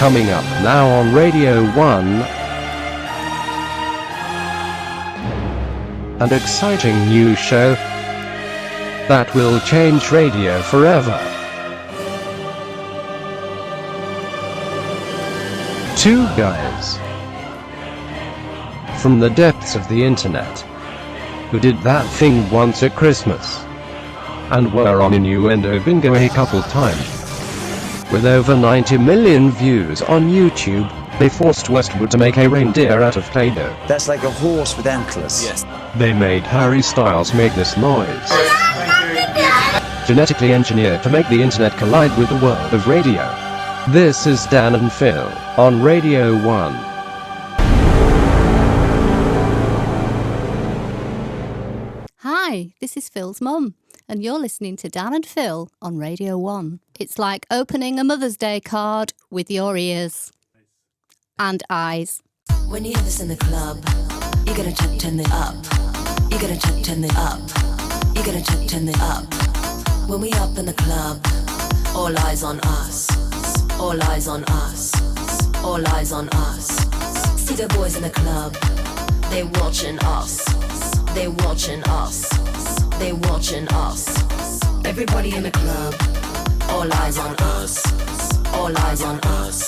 Coming up now on Radio 1, an exciting new show that will change radio forever. Two guys from the depths of the internet who did that thing once at Christmas and were on Innuendo Bingo a couple times. With over 90 million views on YouTube, they forced Westwood to make a reindeer out of Play-Doh. That's like a horse with antlers. Yes. They made Harry Styles make this noise. Genetically engineered to make the internet collide with the world of radio. This is Dan and Phil on Radio 1. Hi, this is Phil's mum, and you're listening to Dan and Phil on Radio 1. It's like opening a Mother's Day card with your ears and eyes. When you hear this in the club, you gotta turn it up. You gotta turn it up. You gotta turn it up. When we up in the club, all eyes on us. All eyes on us. All eyes on us. See the boys in the club, they watching us. They watching us. They watching us. Everybody in the club, all eyes on us. All eyes on us.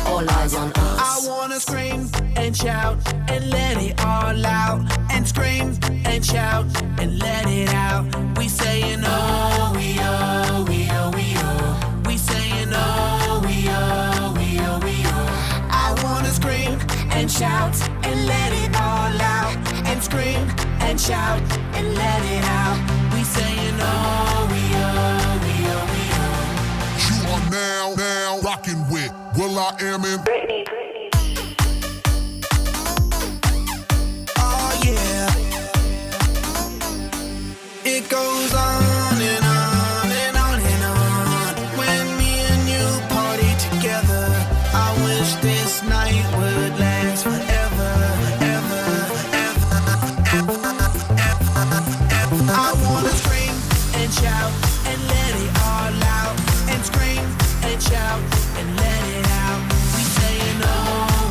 All eyes on us. I wanna scream and shout and let it all out. And scream and shout and let it out. We saying oh, we oh, we oh, we oh. We saying oh, we oh, we oh, we oh. I wanna scream and shout and let it all out. And scream and shout and let it out. We saying oh, we oh, we oh, we oh. You are now rocking with Will I Am in Britney. Oh yeah. It goes on and on and on and on. When me and you party together, I wish this night would last forever, ever, ever, ever, ever. I wanna scream and shout and let it all out. And scream and shout and let it out. We saying oh,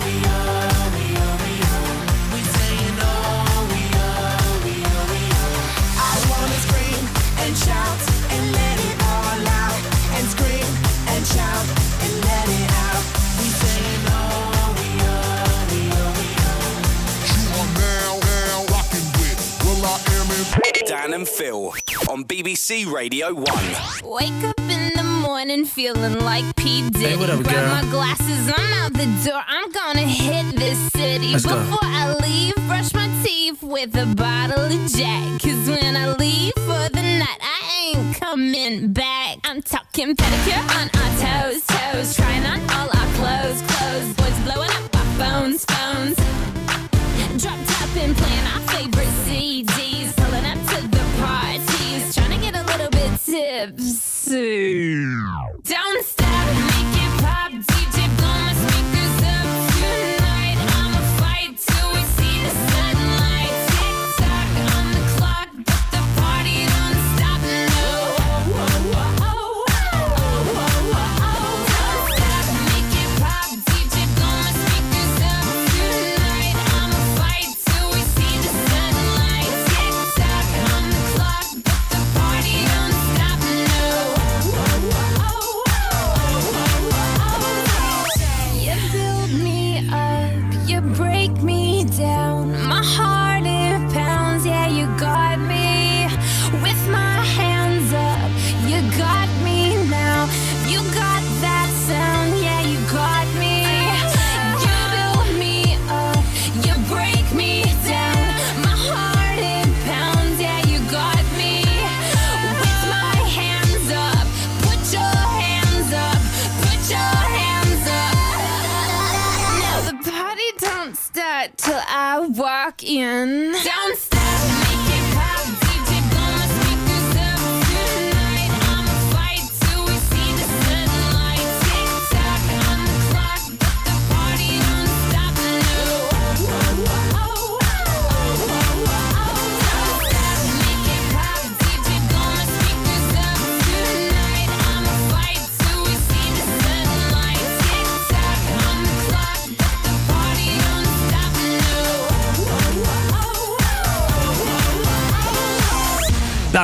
we oh, we oh, we oh. We saying oh, we oh, we oh, we oh. I wanna scream and shout and let it all out. And scream and shout and let it out. We saying oh, we oh, we oh, we oh. You are now rocking with Will I Am in Dan and Phil on BBC Radio 1. Wake up in the morning feeling like P. Diddy. Hey, what up, Grab girl? my glasses, I'm out the door. I'm gonna hit this city. Let's go. Before I leave, brush my teeth with a bottle of Jack. Cause when I leave for the night, I ain't coming back. I'm talking pedicure on our toes, toes. Trying on all our clothes, clothes. Boys blowing up our phones, phones. Drop top and playing our favorite CDs. Pulling up to the parties. Trying to get a little bit tipsy. Don't stop, make it pop. DJ blow my speakers up tonight. I'ma fight till we see the sunlight. Tick tock on the clock, but the party don't stop. No. Don't stop, make it pop. DJ blow my speakers up tonight. I'ma fight till we see the sunlight. Tick tock on the clock, but the party don't stop. No. You build me up, you break me down. My heart it pounds, yeah, you got me. With my hands up, you got me now. You got that sound, yeah, you got me. You build me up, you break me down. My heart it pounds, yeah, you got me. With my hands up, put your hands up, put your hands up. Now the party don't start till I walk in. Don't stop, make it pop. DJ blow my speakers up tonight. I'ma fight till we see the sunlight. Tick tock on the clock, but the party don't stop. No. Don't stop, make it pop. DJ blow my speakers up tonight. I'ma fight till we see the sunlight. Tick tock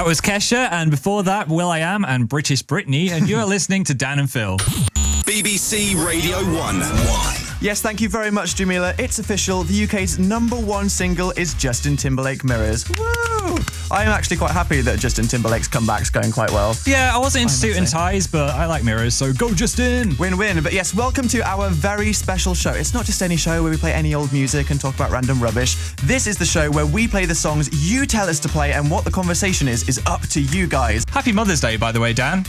was Kesha, and before that, will.i.am and British Britney, and you're listening to Dan and Phil. BBC Radio 1. Yes, thank you very much, Jamila. It's official. The UK's #1 single is Justin Timberlake, Mirrors. Woo! I am actually quite happy that Justin Timberlake's comeback's going quite well. Yeah, I wasn't into suit and ties, but I like Mirrors, so go Justin! Win-win. But yes, welcome to our very special show. It's not just any show where we play any old music and talk about random rubbish. This is the show where we play the songs you tell us to play, and what the conversation is up to you guys. Happy Mother's Day, by the way, Dan.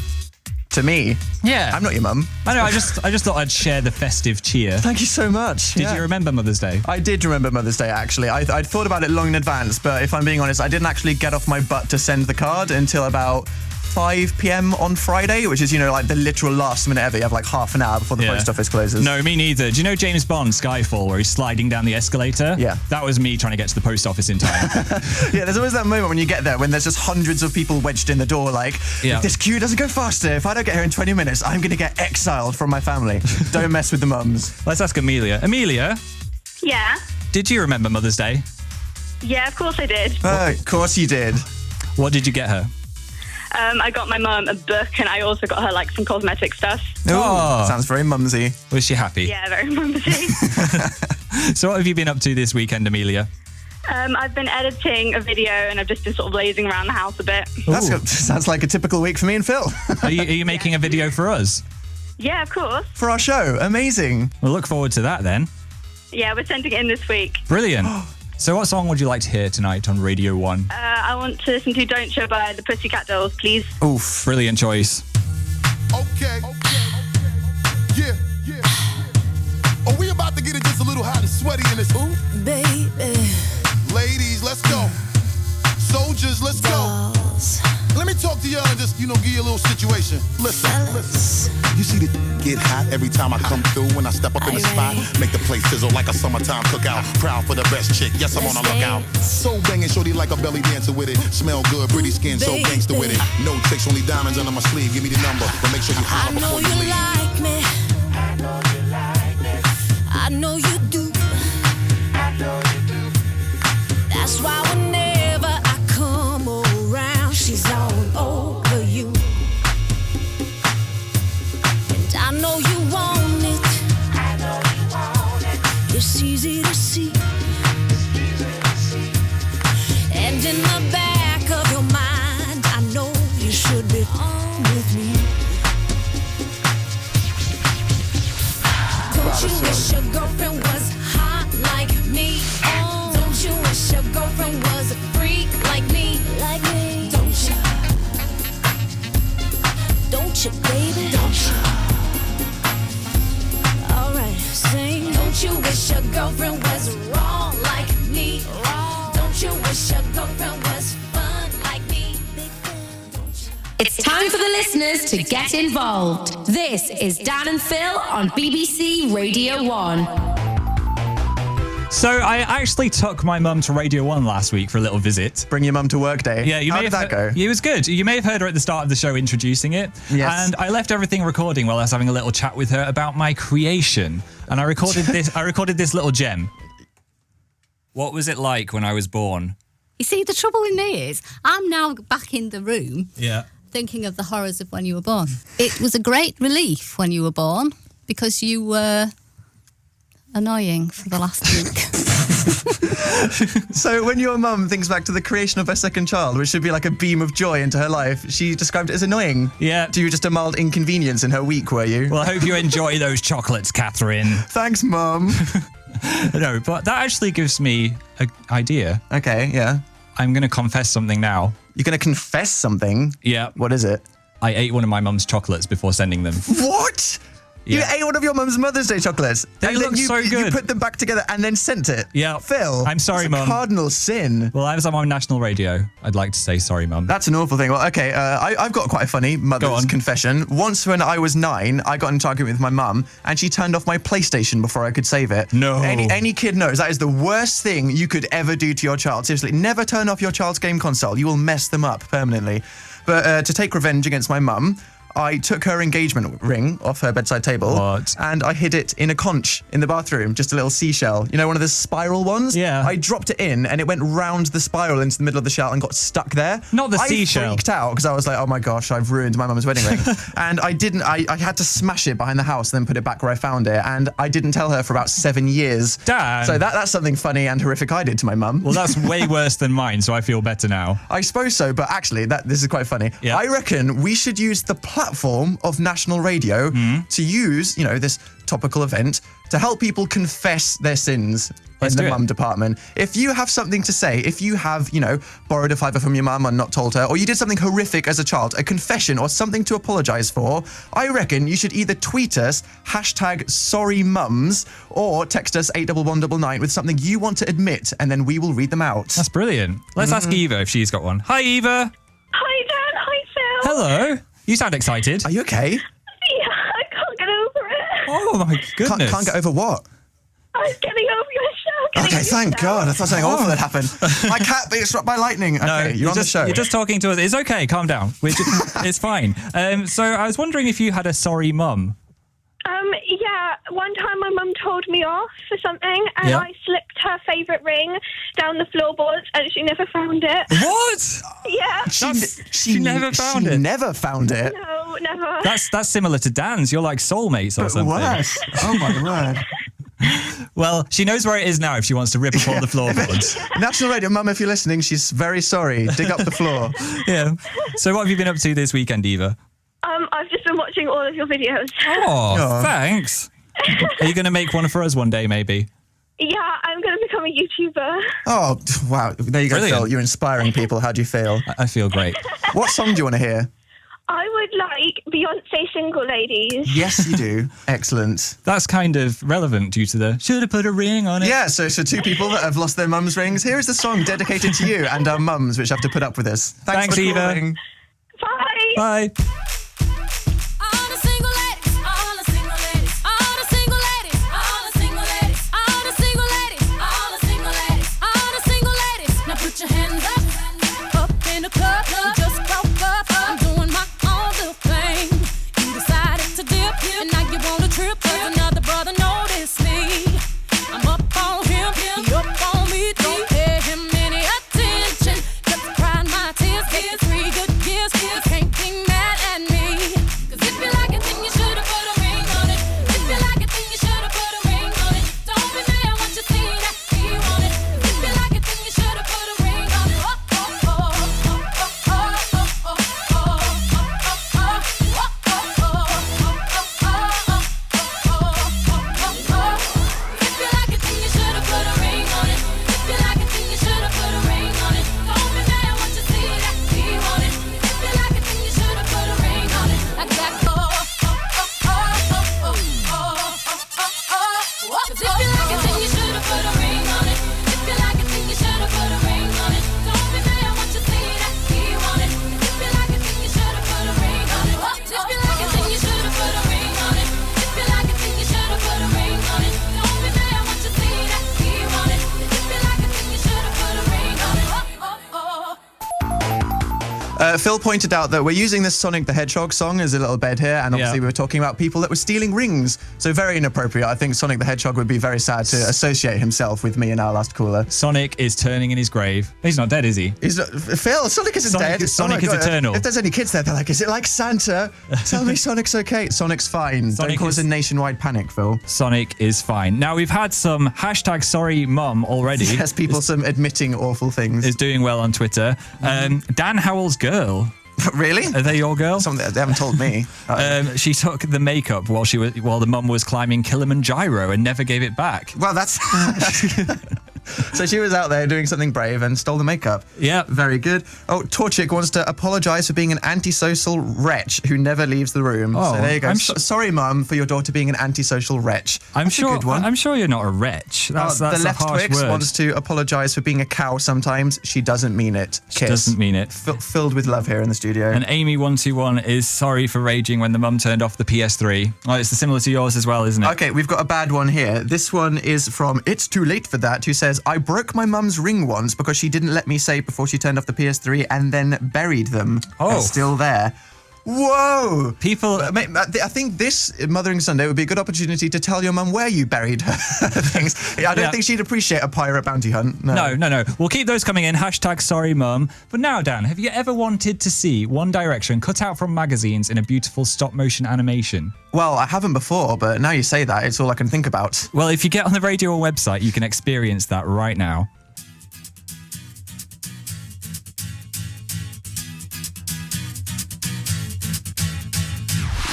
To me? Yeah. I'm not your mum. I know, I just thought I'd share the festive cheer. Thank you so much. Did you remember Mother's Day? I did remember Mother's Day, actually. I'd thought about it long in advance, but if I'm being honest, I didn't actually get off my butt to send the card until about 5 p.m. on Friday, which is, like the literal last minute ever. You have like half an hour before the post office closes. No, me neither. Do you know James Bond, Skyfall, where he's sliding down the escalator? Yeah. That was me trying to get to the post office in time. Yeah, there's always that moment when you get there when there's just hundreds of people wedged in the door if this queue doesn't go faster, if I don't get here in 20 minutes, I'm going to get exiled from my family. Don't mess with the mums. Let's ask Amelia. Amelia? Yeah. Did you remember Mother's Day? Yeah, of course I did. Of course you did. What did you get her? I got my mum a book, and I also got her some cosmetic stuff. Oh, sounds very mumsy. Was she happy? Yeah, very mumsy. So what have you been up to this weekend, Amelia? I've been editing a video, and I've just been sort of lazing around the house a bit. That sounds like a typical week for me and Phil. Are you making a video for us? Yeah, of course. For our show. Amazing. We'll look forward to that then. Yeah, we're sending it in this week. Brilliant. So what song would you like to hear tonight on Radio 1? I want to listen to Don't Show by the Pussycat Dolls, please. Oof. Brilliant choice. Okay. Yeah. Are we about to get it just a little hot and sweaty in this hoop? Baby. Ladies, let's go. Soldiers, let's go. Let me talk to y'all and just, give you a little situation. Listen. You see the get hot every time I come through. When I step up in the spot, make the place sizzle like a summertime cookout. Proud for the best chick, yes, I'm on a lookout. So banging, shorty like a belly dancer with it. Smell good, pretty skin, so gangster with it. No tricks, only diamonds under my sleeve. Give me the number, but make sure you holler before you leave. Like me. I know you do. That's why whenever I come around, she's all over you. And I know you want it. It's easy to see. And in the back of your mind, I know you should be on with me. Don't you wish your girlfriend was hot like me? Oh, don't you wish your girlfriend was a freak like me? Like me? Don't you? Don't you, baby? Don't you? Alright, sing. Don't you wish your girlfriend was wrong like me? Wrong. Don't you wish your girlfriend was fun like me? Big fan, don't you? It's time for the listeners to get involved. This is Dan and Phil on BBC Radio 1. So I actually took my mum to Radio 1 last week for a little visit. Bring your mum to work day. Yeah, How did that go? It was good. You may have heard her at the start of the show introducing it. Yes. And I left everything recording while I was having a little chat with her about my creation. And I recorded this. I recorded this little gem. What was it like when I was born? You see, the trouble with me is I'm now back in the room thinking of the horrors of when you were born. It was a great relief when you were born because you were annoying for the last week. So when your mum thinks back to the creation of her second child, which should be like a beam of joy into her life, she described it as annoying. Yeah. You were just a mild inconvenience in her week, were you? Well, I hope you enjoy those chocolates, Catherine. Thanks, Mum. No, but that actually gives me an idea. Okay, yeah. I'm going to confess something now. You're going to confess something? Yeah. What is it? I ate one of my mum's chocolates before sending them. What? You ate one of your mum's Mother's Day chocolates. They and look then so good. You put them back together and then sent it. Yeah. Phil. I'm sorry, that's a Mum. cardinal sin. Well, I was on national radio. I'd like to say sorry, Mum. That's an awful thing. Well, okay, I've got quite a funny mother's confession. Once when I was 9, I got into an argument with my mum and she turned off my PlayStation before I could save it. No. Any kid knows that is the worst thing you could ever do to your child. Seriously, never turn off your child's game console. You will mess them up permanently. But to take revenge against my mum, I took her engagement ring off her bedside table. What? And I hid it in a conch in the bathroom, just a little seashell. You know, one of the spiral ones? Yeah. I dropped it in and it went round the spiral into the middle of the shower and got stuck there. Not the seashell. I freaked out because I was like, oh my gosh, I've ruined my mum's wedding ring. And I had to smash it behind the house and then put it back where I found it. And I didn't tell her for about 7 years. Dan. So that's something funny and horrific I did to my mum. Well, that's way worse than mine, so I feel better now. I suppose so, but actually, this is quite funny. Yeah. I reckon we should use the platform of national radio to use, this topical event to help people confess their sins Let's in do the it. mum department. If you have something to say, if you have, borrowed a fiver from your mum and not told her, or you did something horrific as a child, a confession or something to apologise for, I reckon you should either tweet us, #sorrymums, or text us 81199 with something you want to admit, and then we will read them out. That's brilliant. Let's ask Eva if she's got one. Hi, Eva. Hi, Dan. Hi, Phil. Hello. You sound excited. Are you okay? Yeah, I can't get over it. Oh, my goodness. Can't get over what? I was getting over your show. Okay, thank God. I thought something awful had happened. My cat being struck by lightning. Okay, you're on the show. You're just talking to us. It's okay. Calm down. It's fine. So I was wondering if you had a sorry mum. Yeah, one time my mum told me off for something and Yeah. I slipped her favourite ring down the floorboards and she never found it. What? Yeah. She never found it. She never found it. No, never. That's similar to Dan's. You're like soulmates or But something. worse. Oh my word. Well, she knows where it is now if she wants to rip up all the floorboards. National Radio, Mum, if you're listening, she's very sorry. Dig up the floor. Yeah. So what have you been up to this weekend, Eva? I've just been watching all of your videos. Oh, thanks. Are you going to make one for us one day, maybe? Yeah, I'm going to become a YouTuber. Oh, wow. There you go, Brilliant. Phil. You're inspiring people. How do you feel? I feel great. What song do you want to hear? I would like Beyonce Single Ladies. Yes, you do. Excellent. That's kind of relevant due to the should have put a ring on it. Yeah, so two people that have lost their mums' rings. Here is the song dedicated to you and our mums, which have to put up with this. Thanks for Eva. calling. Bye. Bye. All the single ladies, all the single ladies, all the single ladies, all the single ladies, all the single ladies, all the single ladies, all the single ladies. Now put your hands up in the club. You just broke up. I'm doing my own little thing. You decided to dip, and now you want a trip. 'Cause another brother noticed me. I'm up on him, he up on me. Don't pay him any attention. Just crying my tears, getting 3 good years. You can't be mad at me. 'Cause if you like it, then you should've put a ring on it. If you like it, then you should've put a ring on it. Don't be mad once you see that he want it. If you like it, then you should've put a ring on it. If you like it, then you should've put a ring on it. If you like it, then you should've put a ring on it. Don't be mad once you see that he want it. If you like it, then you should've put a ring on it. Like that. 'Cause if you like it, then you should've put a ring on it. If you like it, then you should've put a ring on it. Don't be mad once you see that he want it. If you like it, then you should've put a ring on it. If you like it, then you should've put a ring on it. If you like it, then you should've put a ring on it. Don't be mad once you see that he want it. If you like it, then you should've put a ring on it. Phil pointed out that we're using this Sonic the Hedgehog song as a little bed here, and obviously we were talking about people that were stealing rings. So very inappropriate. I think Sonic the Hedgehog would be very sad to associate himself with me in our last caller. Sonic is turning in his grave. He's not dead, is he? He's not, Phil, Sonic isn't dead. Sonic Oh my is God. eternal. If there's any kids there, they're like, is it like Santa? Tell me Sonic's okay. Sonic's fine. Sonic Don't cause is- a nationwide panic, Phil. Sonic is fine. Now, we've had some #sorry mum already. Yes, people some admitting awful things. Is doing well on Twitter. Dan Howell's girl. Really? Are they your girl? Something they haven't told me. She took the makeup while the mum was climbing Kilimanjaro and never gave it back. Well, that's... So she was out there doing something brave and stole the makeup. Yeah. Very good. Oh, Torchik wants to apologise for being an antisocial wretch who never leaves the room. Oh, so there you go. I'm Sorry, Mum, for your daughter being an antisocial wretch. That's a good one. I'm sure you're not a wretch. That's the a left harsh Twix word. wants to apologise for being a cow sometimes. She doesn't mean it. She Kiss. doesn't mean it. Filled with love here in the studio. And Amy121 is sorry for raging when the mum turned off the PS3. Oh, it's similar to yours as well, isn't it? Okay, we've got a bad one here. This one is from It's Too Late for That, who says, I broke my mum's ring once because she didn't let me say before she turned off the PS3 and then buried them. Oh. They're still there. Whoa! People... I think this Mothering Sunday would be a good opportunity to tell your mum where you buried her things. I don't think she'd appreciate a pirate bounty hunt. No. We'll keep those coming in. #SorryMum. But now, Dan, have you ever wanted to see One Direction cut out from magazines in a beautiful stop-motion animation? Well, I haven't before, but now you say that, it's all I can think about. Well, if you get on the Radio website, you can experience that right now.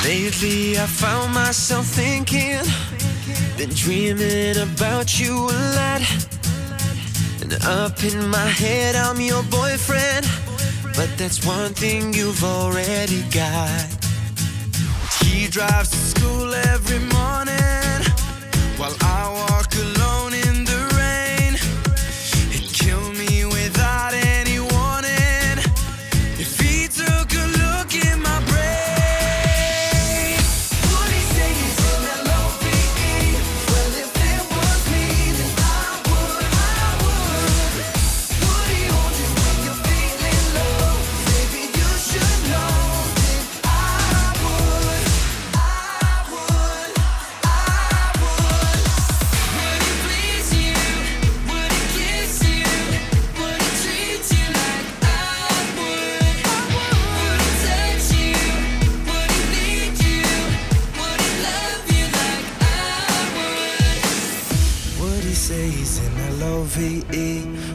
Lately I found myself thinking, been dreaming about you a lot. And up in my head I'm your boyfriend, but that's one thing you've already got. He drives to school every morning, while I walk alone in the rain. He'd kill me without any warning, if he took a look in my brain.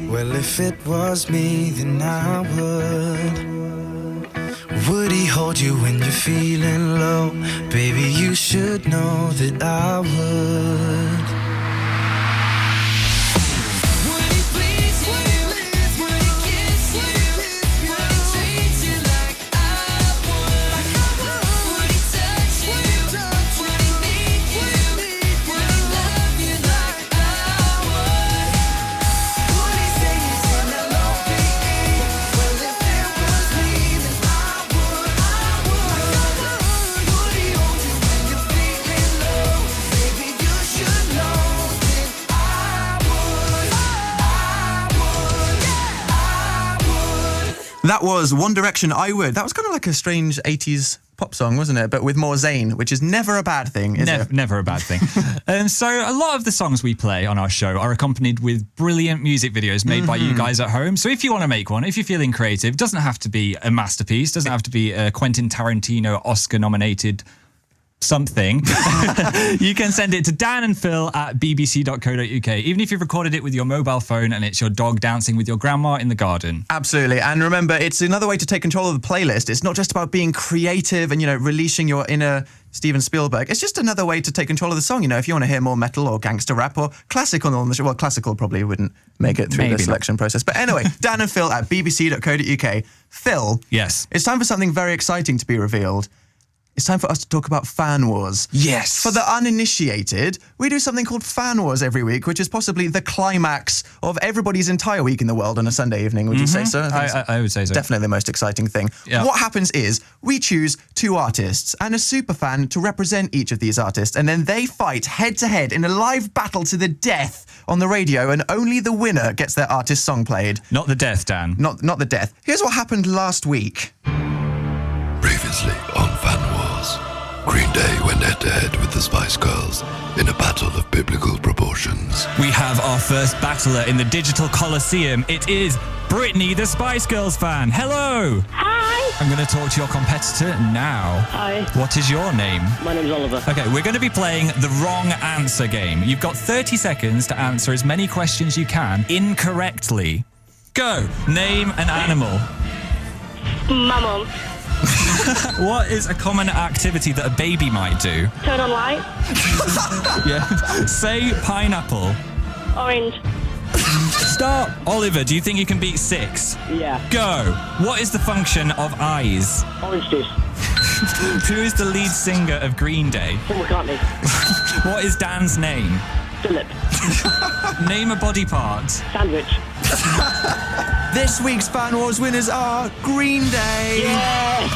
Well, if it was me, then I would. Would he hold you when you're feeling low? Baby, you should know that I would. That was One Direction, I Would. That was kind of like a strange 80s pop song, wasn't it? But with more Zayn, which is never a bad thing, is it? Never a bad thing. So a lot of the songs we play on our show are accompanied with brilliant music videos made by you guys at home. So if you want to make one, if you're feeling creative, it doesn't have to be a masterpiece, doesn't have to be a Quentin Tarantino Oscar-nominated something. You can send it to danandphil@bbc.co.uk, even if you've recorded it with your mobile phone and it's your dog dancing with your grandma in the garden. Absolutely. And remember, it's another way to take control of the playlist. It's not just about being creative and, releasing your inner Steven Spielberg. It's just another way to take control of the song. If you want to hear more metal or gangster rap or classical on the show. Well, classical probably wouldn't make it through the selection process. But anyway, danandphil@bbc.co.uk. Phil. Yes. It's time for something very exciting to be revealed. It's time for us to talk about Fan Wars. Yes. For the uninitiated, we do something called Fan Wars every week, which is possibly the climax of everybody's entire week in the world on a Sunday evening. Would you say so? I would say so. Definitely the most exciting thing. Yeah. What happens is we choose two artists and a superfan to represent each of these artists, and then they fight head-to-head in a live battle to the death on the radio, and only the winner gets their artist's song played. Not the death, Dan. Not the death. Here's what happened last week. Previously on Fan Wars, Green Day went head-to-head with the Spice Girls in a battle of biblical proportions. We have our first battler in the digital Colosseum. It is Brittany, the Spice Girls fan. Hello! Hi! I'm going to talk to your competitor now. Hi. What is your name? My name's Oliver. Okay, we're going to be playing the wrong answer game. You've got 30 seconds to answer as many questions you can incorrectly. Go! Name an animal. My mum. What is a common activity that a baby might do? Turn on light. Yeah. Say pineapple. Orange. Stop. Oliver, do you think you can beat 6? Yeah. Go. What is the function of eyes? Orange juice. Who is the lead singer of Green Day? Paul McCartney. What is Dan's name? Philip. Name a body part. Sandwich. This week's Fan Wars winners are Green Day. Yeah.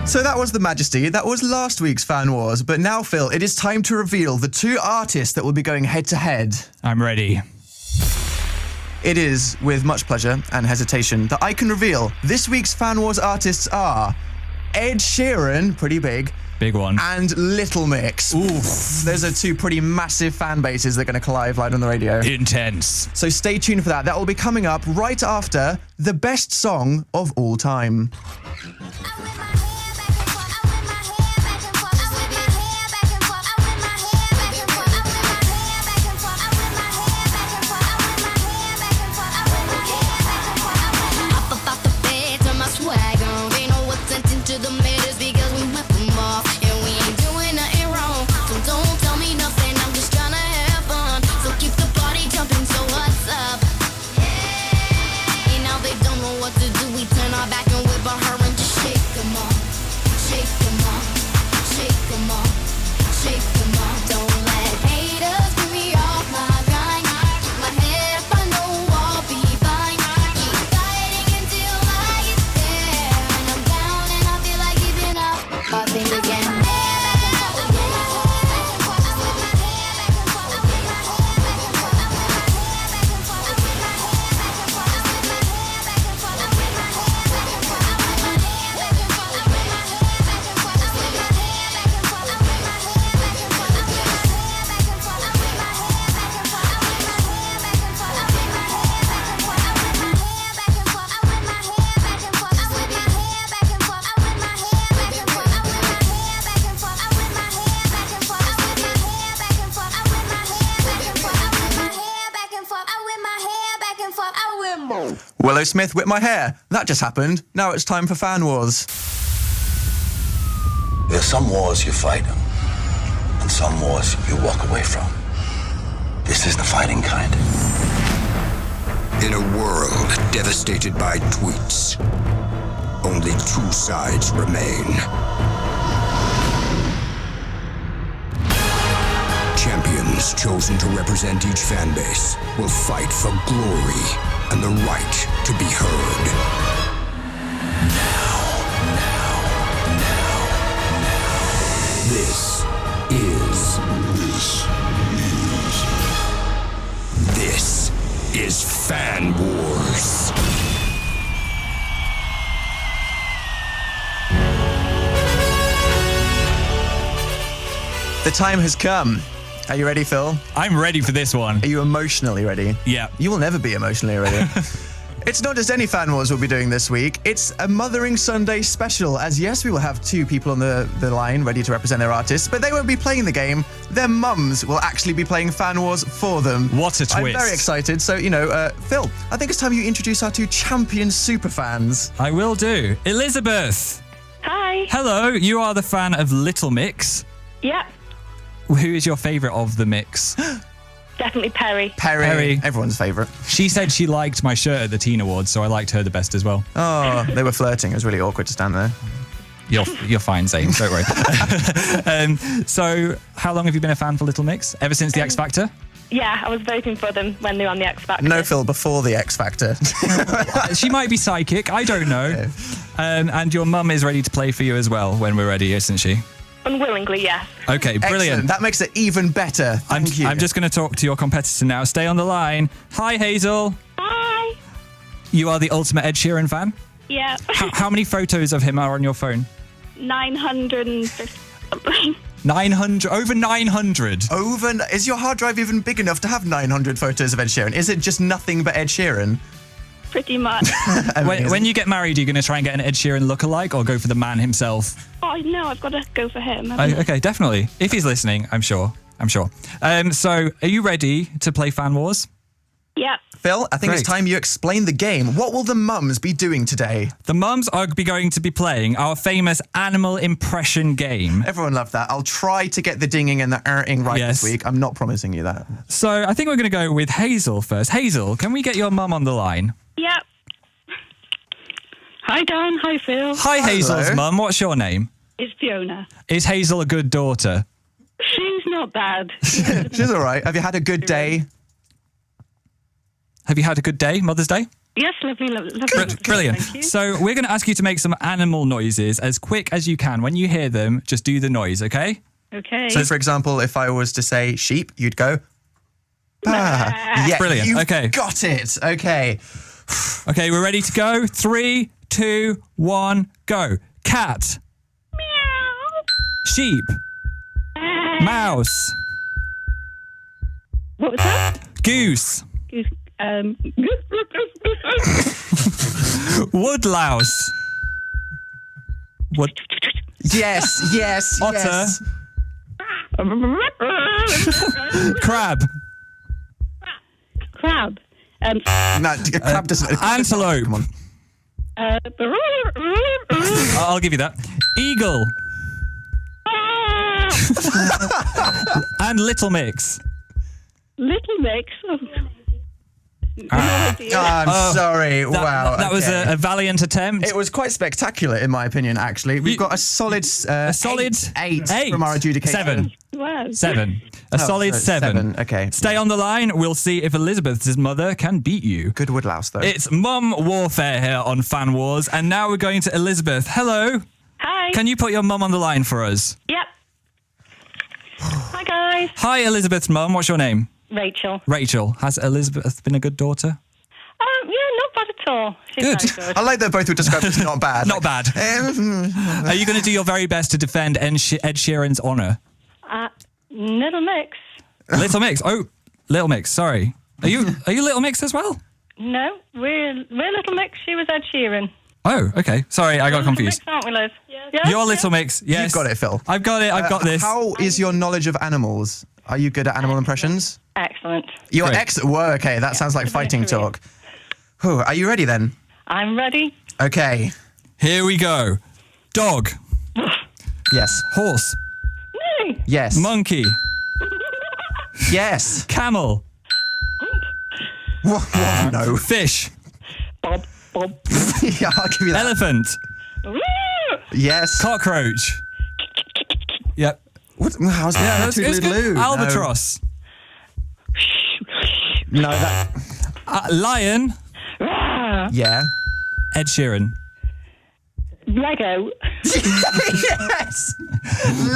So that was The Majesty. That was last week's Fan Wars. But now, Phil, it is time to reveal the two artists that will be going head-to-head. I'm ready. It is with much pleasure and hesitation that I can reveal this week's Fan Wars artists are Ed Sheeran, pretty big. Big one. And Little Mix. Oof. Those are two pretty massive fan bases that are going to collide live on the radio. Intense. So stay tuned for that. That will be coming up right after the best song of all time. Willow Smith, Whip My Hair. That just happened. Now it's time for Fan Wars. There's some wars you fight and some wars you walk away from. This is the fighting kind. In a world devastated by tweets, only two sides remain. Champions chosen to represent each fan base will fight for glory and the right to be heard. Now. This is Fan Wars. The time has come. Are you ready, Phil? I'm ready for this one. Are you emotionally ready? Yeah. You will never be emotionally ready. It's not just any Fan Wars we'll be doing this week. It's a Mothering Sunday special, as yes, we will have two people on the line ready to represent their artists, but they won't be playing the game. Their mums will actually be playing Fan Wars for them. What a twist. I'm very excited. So, Phil, I think it's time you introduce our two champion superfans. I will do. Elizabeth. Hi. Hello, you are the fan of Little Mix. Yep. Who is your favourite of the mix? Definitely Perry. Perry. Everyone's favourite. She said she liked my shirt at the Teen Awards, so I liked her the best as well. Oh, they were flirting. It was really awkward to stand there. You're fine, Zane. Don't worry. So, how long have you been a fan for Little Mix? Ever since the X Factor? Yeah, I was voting for them when they were on the X Factor. No, Phil, before the X Factor. She might be psychic. I don't know. Yeah. And your mum is ready to play for you as well when we're ready, isn't she? Unwillingly, yes. Okay, brilliant. Excellent. That makes it even better. Thank you. I'm just going to talk to your competitor now. Stay on the line. Hi, Hazel. Hi. You are the ultimate Ed Sheeran fan? Yeah. How many photos of him are on your phone? 950 something. 900? Over 900? Is your hard drive even big enough to have 900 photos of Ed Sheeran? Is it just nothing but Ed Sheeran? Pretty much. When you get married, are you going to try and get an Ed Sheeran lookalike or go for the man himself? Oh, no, I've got to go for him. Okay, definitely. If he's listening, I'm sure. So, are you ready to play Fan Wars? Yeah. Phil, I think Great. it's time you explain the game. What will the mums be doing today? The mums are going to be playing our famous animal impression game. Everyone loved that. I'll try to get the dinging and the erting right this week. I'm not promising you that. So I think we're going to go with Hazel first. Hazel, can we get your mum on the line? Yep. Hi, Dan. Hi, Phil. Hi, Hazel's mum. What's your name? It's Fiona. Is Hazel a good daughter? She's not bad. She's all right. Have you had a good day? Have you had a good day, Mother's Day? Yes, lovely. Brilliant. Thank you. So we're going to ask you to make some animal noises as quick as you can. When you hear them, just do the noise, okay? Okay. So, for example, if I was to say sheep, you'd go... Yeah, Brilliant. you've Okay. got it. Okay. Okay, we're ready to go. 3, 2, 1, go. Cat. Sheep. Mouse. What was that? Goose. Woodlouse. What? Yes. Otter. Yes. Crab. Crab. No, crab doesn't. Antelope. Come on. I'll give you that. Eagle. And Little Mix. Little Mix. I'm sorry. Wow. That was okay. a valiant attempt. It was quite spectacular, in my opinion. Actually, we've got a solid, eight from our adjudication. 7. 7. A solid so 7. Okay. Stay on the line. We'll see if Elizabeth's mother can beat you. Good woodlouse, though. It's mum warfare here on Fan Wars, and now we're going to Elizabeth. Hello. Hi. Can you put your mum on the line for us? Yep. Hi, guys. Hi, Elizabeth's mum. What's your name? Rachel. Rachel. Has Elizabeth been a good daughter? Yeah, not bad at all. She's Good. very good. I like that both were described as not bad. Not bad. Are you going to do your very best to defend Ed Sheeran's honour? Little Mix. Little Mix. Oh, Little Mix. Sorry. Are you Little Mix as well? No, we're Little Mix. She was Ed Sheeran. Oh, okay. Sorry, I got confused. Little Mix, aren't we, Liz? Yeah. You're Little Mix. Yes. You've got it, Phil. I've got it. I've got this. How is your knowledge of animals? Are you good at animal impressions? Excellent. You're Great. excellent. Whoa, okay, that sounds like fighting talk. Whew, are you ready then? I'm ready. Okay. Here we go. Dog. Yes. Horse. No. Yes. Monkey. Yes. Camel. What? No. Fish. Bob. Yeah, I'll give you that. Elephant. Yes. Cockroach. Yep. What? How's that? That's good. Albatross. No, that. Lion. Yeah. Ed Sheeran. Lego. Yes.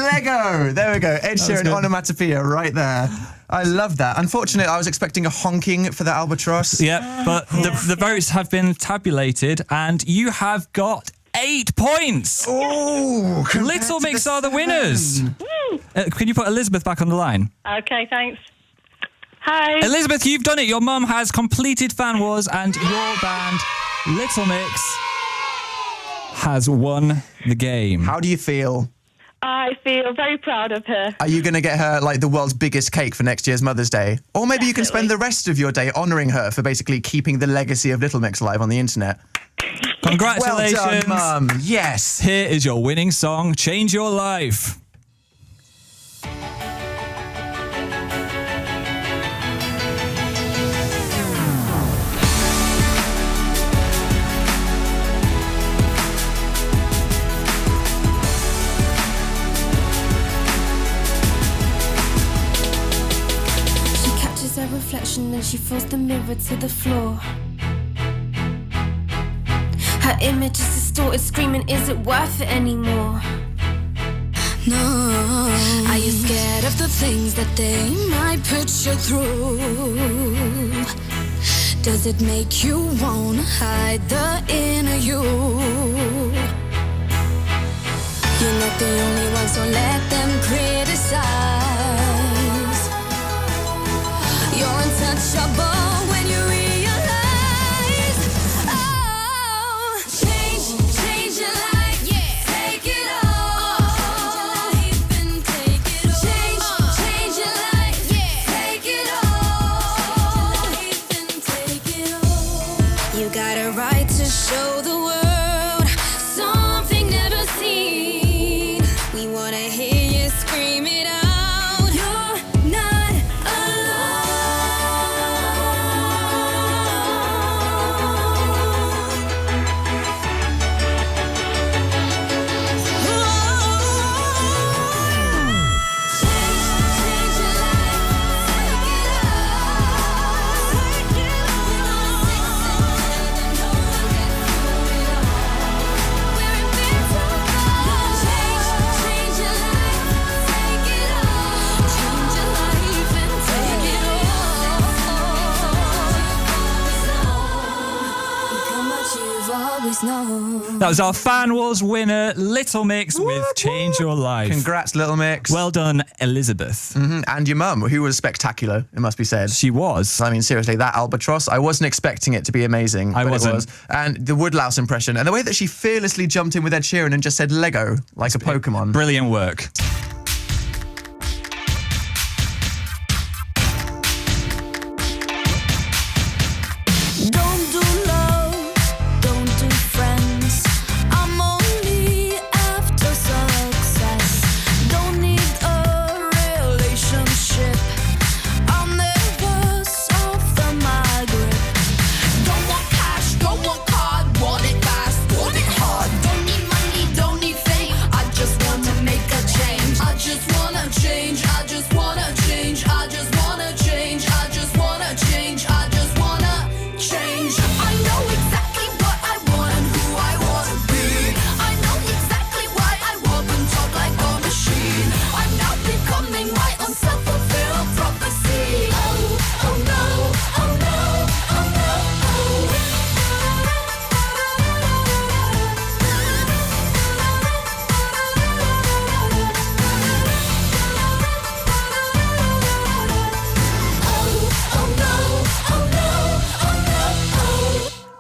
Lego. There we go. Ed Sheeran onomatopoeia right there. I love that. Unfortunately, I was expecting a honking for the albatross. Yeah, but the votes have been tabulated, and you have got 8 points. Oh, Little Mix are the winners. Can you put Elizabeth back on the line? Okay, thanks. Hi. Elizabeth, you've done it. Your mum has completed Fan Wars, and your band, Little Mix, has won the game. How do you feel? I feel very proud of her. Are you going to get her like the world's biggest cake for next year's Mother's Day? Or maybe you can spend the rest of your day honouring her for basically keeping the legacy of Little Mix alive on the internet. Congratulations. Well done, Mum. Yes. Here is your winning song, Change Your Life. Her reflection and she throws the mirror to the floor. Her image is distorted, screaming, is it worth it anymore? No. Are you scared of the things that they might put you through? Does it make you wanna hide the inner you? You're not the only one, so let them criticize. You're untouchable when you realize, oh, change your life, yeah. Take it all, and take it all. Change your life, yeah. Take it all, and take it all. You got a right to show the world something never seen. We snow. That was our Fan Wars winner, Little Mix, with Change Your Life. Congrats, Little Mix. Well done, Elizabeth. And your mum, who was spectacular, it must be said. She was. I mean, seriously, that albatross, I wasn't expecting it to be amazing. I but wasn't. It was. And the Woodlouse impression, and the way that she fearlessly jumped in with Ed Sheeran and just said Lego, like a Pokemon. Brilliant work. Don't do love, don't do friends. I'm only after success. Don't need a relationship. I'll never soften my grip. Don't want cash, don't want card, want it fast, want it hard. Don't need money, don't need fame. I just wanna make a change. I just wanna change. I just wanna change. I just wanna change. I just wanna change. I just wanna change. I know exactly what I want and who I want to be. I know exactly why I walk and talk like a machine. I'm now becoming my own self-fulfilled prophecy. Oh, oh no, oh no, oh no,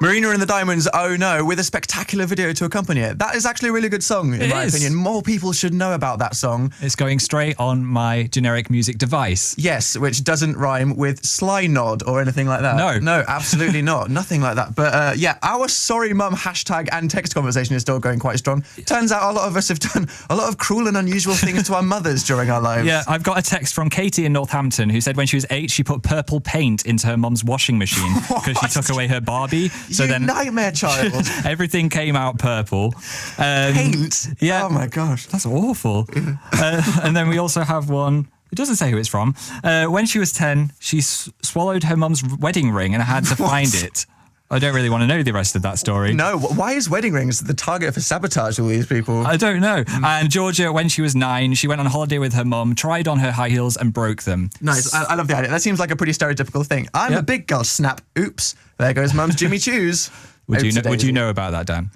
Marina and the Diamonds, Oh No, with a spectacular video to accompany it. That is actually a really good song, in my opinion. More people should know about that song. It's going straight on my generic music device. Yes, which doesn't rhyme with Sly Nod or anything like that. No. No, absolutely not. Nothing like that. But yeah, our sorry mum hashtag and text conversation is still going quite strong. Turns out a lot of us have done a lot of cruel and unusual things to our mothers during our lives. Yeah, I've got a text from Katie in Northampton who said when she was 8, she put purple paint into her mum's washing machine because she took away her Barbie. So then nightmare child. everything came out purple. Paint? Yeah. Oh my gosh. That's awful. And then we also have one. It doesn't say who it's from. When she was 10, she swallowed her mum's wedding ring and had to find it. I don't really want to know the rest of that story. No, why is wedding rings the target for sabotage all these people? I don't know. And Georgia, when she was 9, she went on holiday with her mum, tried on her high heels and broke them. Nice. I love the idea. That seems like a pretty stereotypical thing. I'm a big girl. Snap. Oops. There goes mum's Jimmy Choos. Would you know about that, Dan?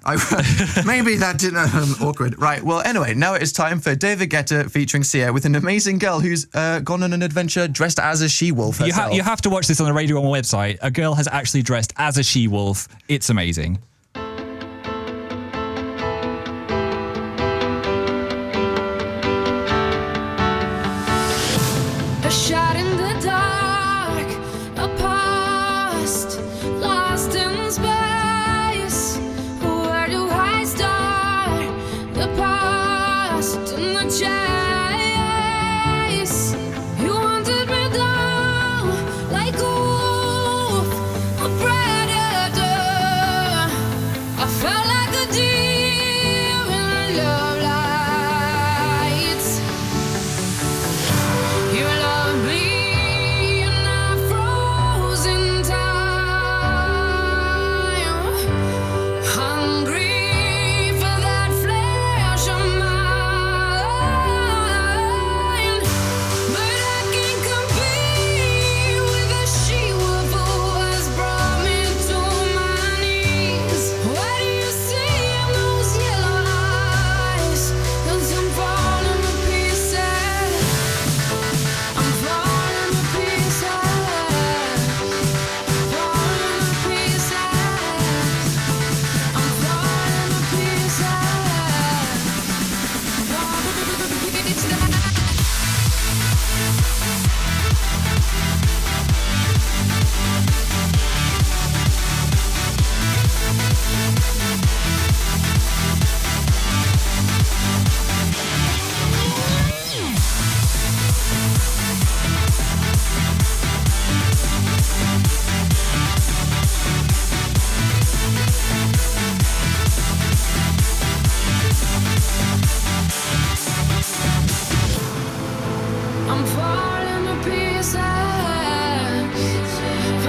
Maybe that didn't awkward. Right. Well, anyway, now it is time for David Guetta featuring Sia with an amazing girl who's gone on an adventure dressed as a she-wolf herself. You have to watch this on the Radio 1 website. A girl has actually dressed as a she-wolf. It's amazing. a shot in the dark, a past lost in space. Where do I start? The past and the chase. You wanted me down like a wolf, a predator. I felt like a deer in love lights. You love me in a frozen time, hungry for that flesh of mine. But I can't compete with a she-wolf who has brought me to my knees. What do you see in those yellow eyes? 'Cause I'm falling to pieces. I'm falling to pieces. Falling to pieces. I'm falling to pieces. I'm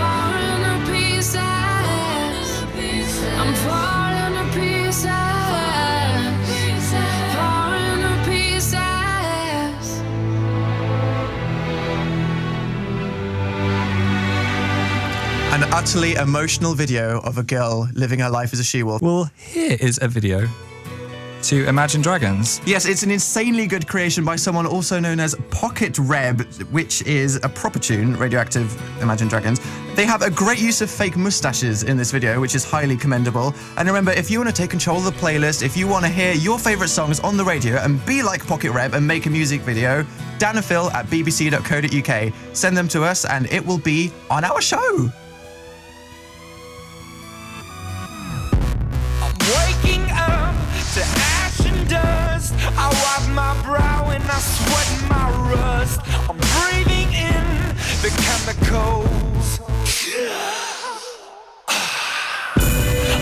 falling to pieces. Falling to pieces. I'm falling to pieces. Falling to pieces. An utterly emotional video of a girl living her life as a she-wolf. Well, here is a video to Imagine Dragons. Yes, it's an insanely good creation by someone also known as Pocket Reb, which is a proper tune, Radioactive Imagine Dragons. They have a great use of fake mustaches in this video, which is highly commendable. And remember, if you want to take control of the playlist, if you want to hear your favourite songs on the radio and be like Pocket Reb and make a music video, Dan and Phil at bbc.co.uk. Send them to us and it will be on our show. Waking up to ash and dust. I wipe my brow and I sweat my rust. I'm breathing in the chemicals.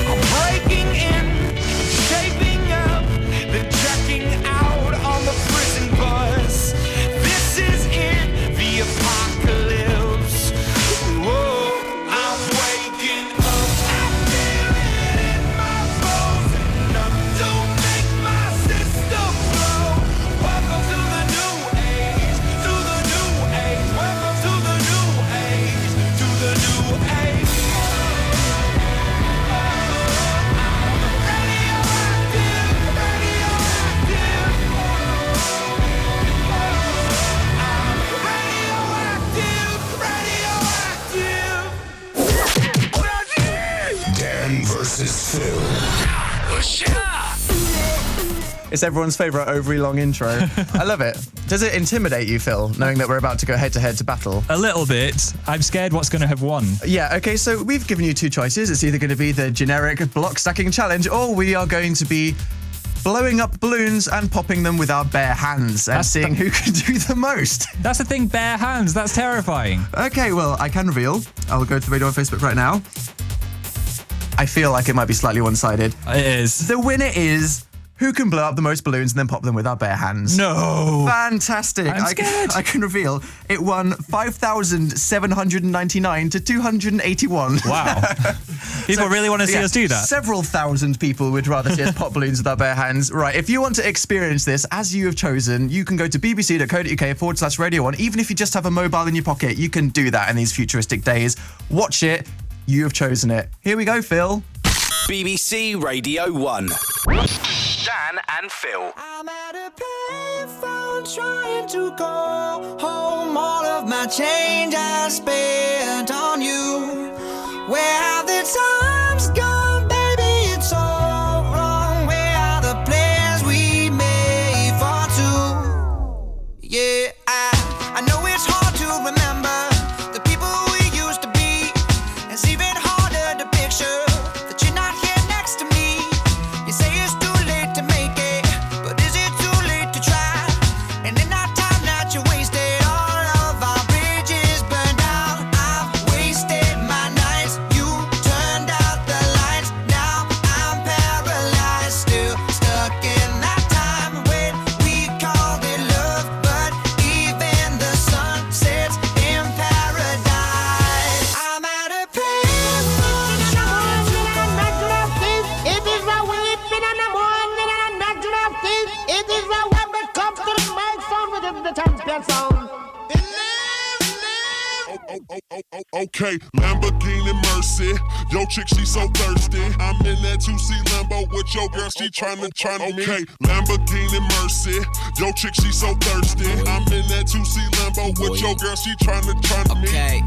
I'm breaking in, shaping up, then checking out on the prison bus. This is it, the apocalypse. Whoa, I'm waking up. Phil. It's everyone's favourite overly long intro. I love it. Does it intimidate you, Phil, knowing that we're about to go head-to-head to battle? A little bit. I'm scared what's going to have won. Yeah, okay, so we've given you two choices. It's either going to be the generic block stacking challenge, or we are going to be blowing up balloons and popping them with our bare hands and seeing who can do the most. That's the thing, bare hands. That's terrifying. Okay, well, I can reveal. I'll go to the radio on Facebook right now. I feel like it might be slightly one-sided. It is. The winner is who can blow up the most balloons and then pop them with our bare hands. No. Fantastic. I'm scared. I can reveal it won 5,799 to 281. Wow. People really want to see us do that. Several thousand people would rather see us pop balloons with our bare hands. Right, if you want to experience this as you have chosen, you can go to bbc.co.uk/Radio 1. Even if you just have a mobile in your pocket, you can do that in these futuristic days. Watch it. You have chosen it. Here we go, Phil. BBC Radio 1. Dan and Phil. I'm at a payphone trying to go home. All of my change I spent on you. Where have the times gone, baby? It's all wrong. Where are the plans we made for two? Yeah, I know it's hard to remember the people we used to be. It's even harder to picture that you're not here next to me. You say it's too late to make it, but is it too late to try? And in that time that you wasted, all of our bridges burned down. I've wasted my nights, you turned out the lights. Now I'm paralyzed, still stuck in that time when we called it love. But even the sun sets in paradise. I'm at a payphone trying to It is the weeping in the morning and a natural of teeth. It is the one that comes to the microphone with the champion sound. Okay, Lamborghini Mercy. Yo, chick, she so thirsty. I'm in that 2C Lambo with your girl, she tryna me. Okay, Lamborghini Mercy. Yo, chick, she so thirsty. I'm in that 2C Lambo with your girl, she tryna me. Okay,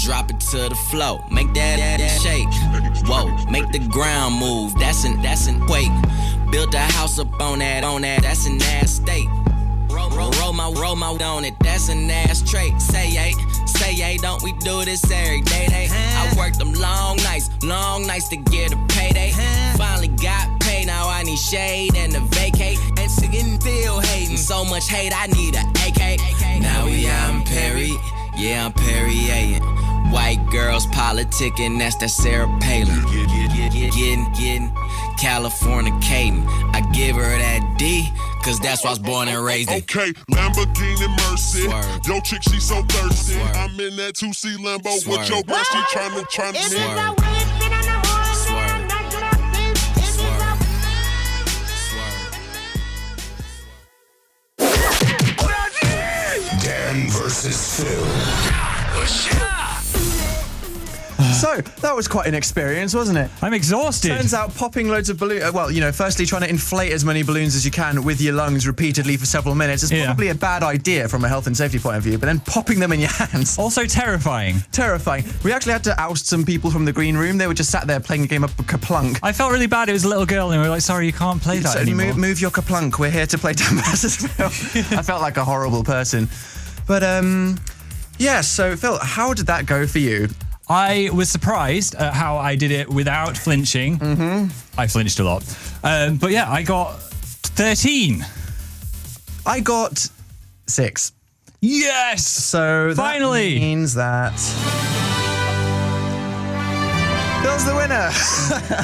drop it to the floor, make that shake. Whoa, make the ground move. That's an quake. Build a house up on that. That's an ass state. Roll my on it. That's an ass trait. Say yay, don't we do this every day? I worked them long nights to get a payday. Finally got paid, now I need shade and a vacate. And sitting still hating, so much hate I need a AK. Now we out in Perry, yeah I'm Perrier. White girls politicking, that's that Sarah Palin. Getting Californicating. I give her that D, cause that's why I was born and raised in. Okay, Lamborghini Mercy. Yo, chick, she so thirsty. I'm in that 2C Lambo with your girl, she tryna me. Dan versus Phil. So, that was quite an experience, wasn't it? I'm exhausted. Turns out popping loads of balloons, firstly trying to inflate as many balloons as you can with your lungs repeatedly for several minutes is probably a bad idea from a health and safety point of view, but then popping them in your hands. Also terrifying. Terrifying. We actually had to oust some people from the green room. They were just sat there playing a game of Kaplunk. I felt really bad. It was a little girl and we were like, sorry, you can't play that anymore. Move your Kaplunk. We're here to play Dan vs. Phil. I felt like a horrible person. But, so Phil, how did that go for you? I was surprised at how I did it without flinching. Mm-hmm. I flinched a lot. But yeah, I got 13. I got 6. Yes! So finally that means that Phil's the winner.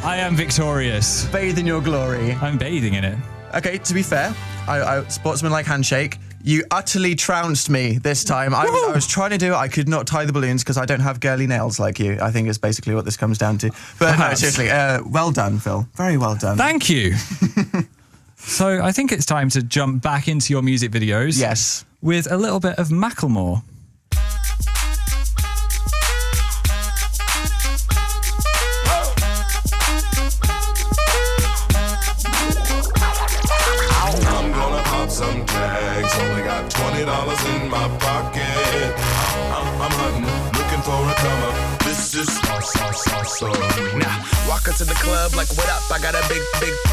I am victorious. Bathe in your glory. I'm bathing in it. Okay, to be fair, I sportsmanlike handshake. You utterly trounced me this time. I was trying to do it. I could not tie the balloons because I don't have girly nails like you. I think is basically what this comes down to. But no, seriously, well done, Phil. Very well done. Thank you. So I think it's time to jump back into your music videos. Yes. With a little bit of Macklemore. I'm gonna pop some tags. Only got $20 in my pocket. I'm hunting, looking for a come up. This is so. Now, walk into the club like, what up? I got a big.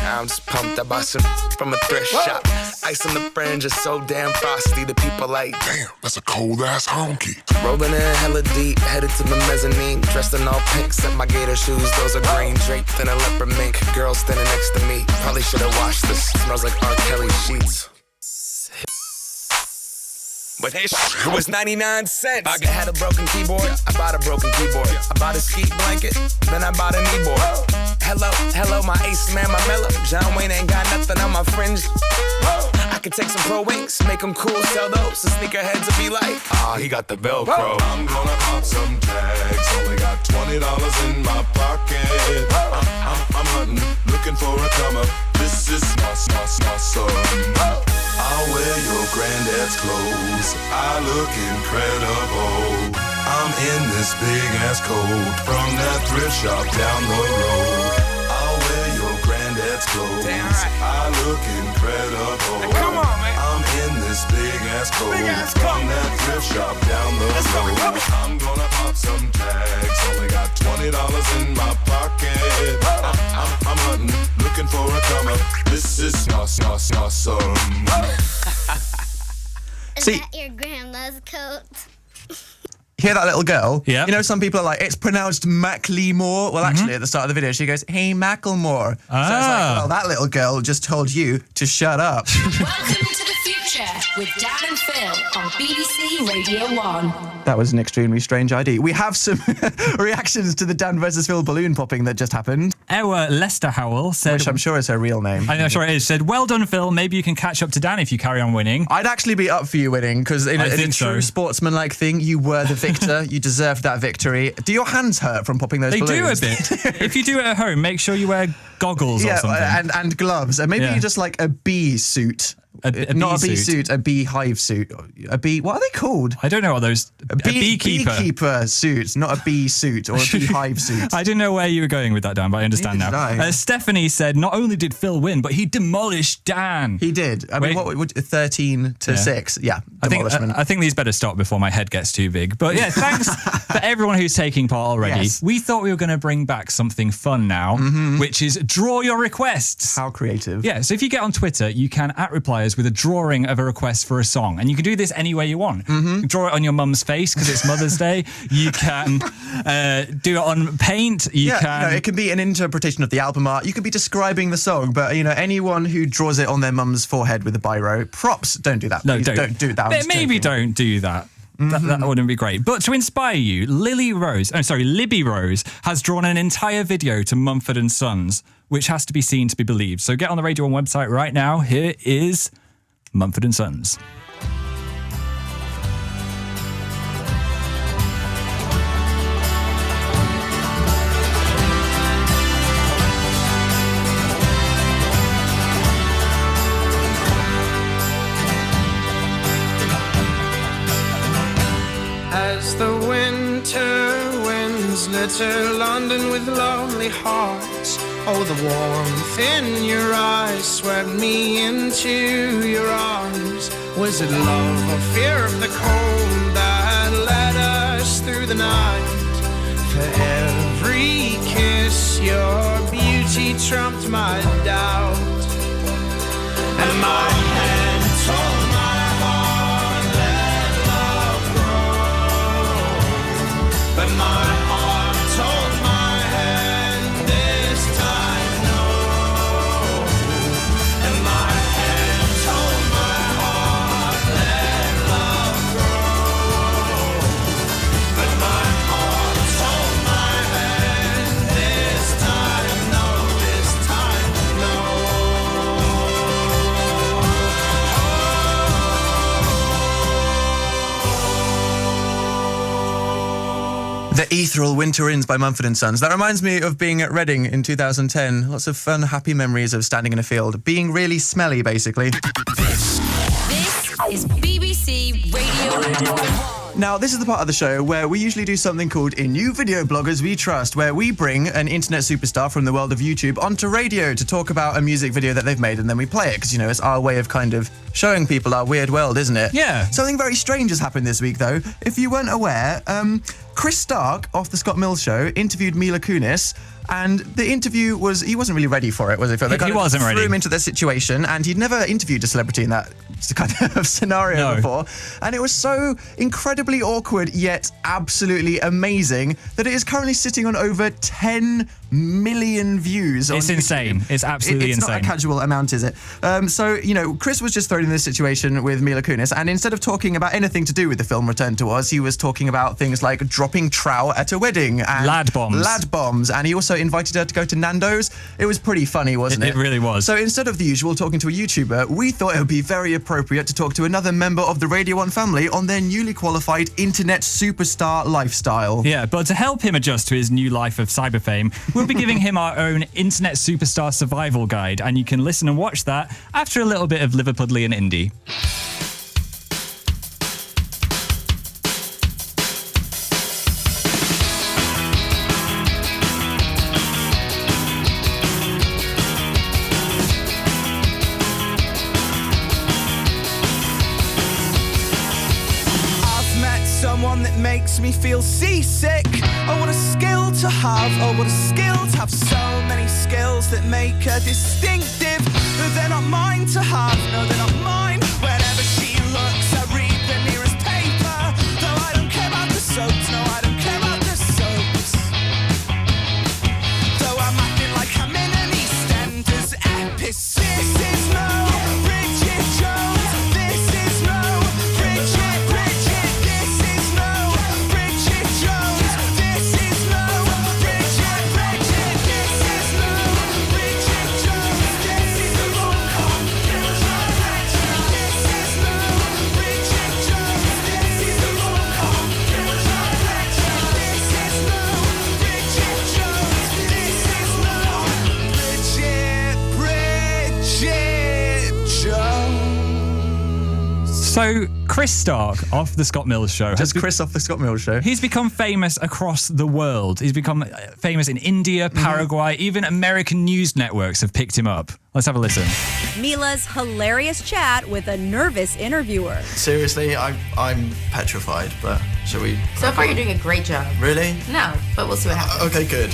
I'm just pumped. I bought some from a thrift shop. Ice on the fringe is so damn frosty. The people like, damn, that's a cold ass honky. Rolling in hella deep, headed to the mezzanine. Dressed in all pink, set my gator shoes. Those are green, draped in a leopard mink. Girl standing next to me. Probably should have washed this. Smells like R. Kelly sheets. But it was 99 cents. I had a broken keyboard, I bought a broken keyboard. I bought a ski blanket, then I bought a kneeboard. Hello, my ace man, my mellow. John Wayne ain't got nothing on my fringe. I could take some pro wings, make them cool, sell those. The sneakerheads will be like, he got the Velcro. I'm gonna pop some tags. Only got $20 in my pocket. I'm hunting, looking for a come up. This is my son. I'll wear your granddad's clothes. I look incredible. I'm in this big ass coat from that thrift shop down the road. I'll wear your granddad's clothes. I look incredible. Now, come on, man. I'm in this big ass coat from that thrift shop down the road. I'm gonna pop some tags. Only got $20 in my pocket. I'm hunting, looking for a come up. This is awesome. Is that your grandma's coat? Hear that little girl? Yeah. You know, some people are like, it's pronounced Macklemore. Well, actually, at the start of the video, she goes, hey, Macklemore. So it's like, well, that little girl just told you to shut up. Welcome to the future with Dan and Phil on BBC Radio 1. That was an extremely strange ID. We have some reactions to the Dan versus Phil balloon popping that just happened. Our Lester Howell said... Which I'm sure is her real name. I'm sure it is. Said, well done, Phil. Maybe you can catch up to Dan if you carry on winning. I'd actually be up for you winning, because in a true so. sportsmanlike thing, you were the victor. You deserved that victory. Do your hands hurt from popping those balloons? They do a bit. If you do it at home, make sure you wear goggles or something. And gloves. And maybe you just like a bee suit. Not a bee suit, a beehive suit. A bee, what are they called? I don't know what those... A beekeeper. Beekeeper suit, not a bee suit or a beehive suit. I didn't know where you were going with that, Dan, but I understand now. Stephanie said, not only did Phil win, but he demolished Dan. He did. I mean, what 13 to 6? Yeah, demolishment. I think these better stop before my head gets too big. But yeah, thanks for everyone who's taking part already. Yes. We thought we were going to bring back something fun now, which is draw your requests. How creative. Yeah, so if you get on Twitter, you can @reply us with a drawing of a request for a song, and you can do this any way you want. Draw it on your mum's face because it's Mother's Day. You can do it on paint. It can be an interpretation of the album art. You could be describing the song, but anyone who draws it on their mum's forehead with a biro, props. Don't do that. No, please. Don't do that. Maybe don't do that. That wouldn't be great. But to inspire you, Libby Rose has drawn an entire video to Mumford & Sons, which has to be seen to be believed. So get on the Radio 1 website right now. Here is Mumford & Sons. As the winter winds prisoner to London with lonely hearts. Oh, the warmth in your eyes swept me into your arms. Was it love or fear of the cold that led us through the night? For every kiss, your beauty trumped my doubt. And my hand told my heart, let love grow. But my heart told my hand, this time no. And my hand told my heart, let love grow. But my heart told my hand, this time no, this time no. The Ethereal Winter Inns by Mumford & Sons. That reminds me of being at Reading in 2010. Lots of fun, happy memories of standing in a field, being really smelly, basically. This is BBC Radio 1. Now, this is the part of the show where we usually do something called In New Video Bloggers We Trust, where we bring an internet superstar from the world of YouTube onto radio to talk about a music video that they've made, and then we play it, because, you know, it's our way of kind of showing people our weird world, isn't it? Yeah. Something very strange has happened this week, though. If you weren't aware, Chris Stark off The Scott Mills Show interviewed Mila Kunis, and the interview was, he wasn't really ready for it, was he? They kind He wasn't threw ready. him into the situation, and he'd never interviewed a celebrity in that kind of scenario before. And it was so incredibly awkward, yet absolutely amazing, that it is currently sitting on over 10 million views. It's insane. It's absolutely it's insane. Not a casual amount, is it? So, you know, Chris was just thrown in this situation with Mila Kunis, and instead of talking about anything to do with the film Return to Oz, he was talking about things like dropping trow at a wedding and Lad bombs. And he also invited her to go to Nando's. It was pretty funny, wasn't it? It really was. So instead of the usual talking to a YouTuber, we thought it would be very appropriate to talk to another member of the Radio 1 family on their newly qualified internet superstar lifestyle. Yeah, but to help him adjust to his new life of cyber fame, we'll be giving him our own internet superstar survival guide, and you can listen and watch that after a little bit of Liverpudlian indie. Someone that makes me feel seasick. Oh, what a skill to have. Oh, what a skill to have. So many skills that make her distinctive. They're not mine to have. No, they're not mine. Whenever she looks, I read the nearest paper. Though I don't care about the soaps. No, I don't care about the soaps. Though I'm acting like I'm in an EastEnders episode. This is no Bridget Jones. This is no Bridget. This is no Bridget Jones. This is no Bridget. This is no Bridget Jones. This is the rom-com. This is no Bridget Jones. This is the rom-com. This is no Bridget Jones. This is no Bridget Jones. So, Chris Stark off The Scott Mills Show. Just Chris off The Scott Mills Show. He's become famous across the world. He's become famous in India, Paraguay, even American news networks have picked him up. Let's have a listen. Mila's hilarious chat with a nervous interviewer. Seriously, I'm petrified, but shall we? So far, you're doing a great job. Really? No, but we'll see what happens. Okay, good.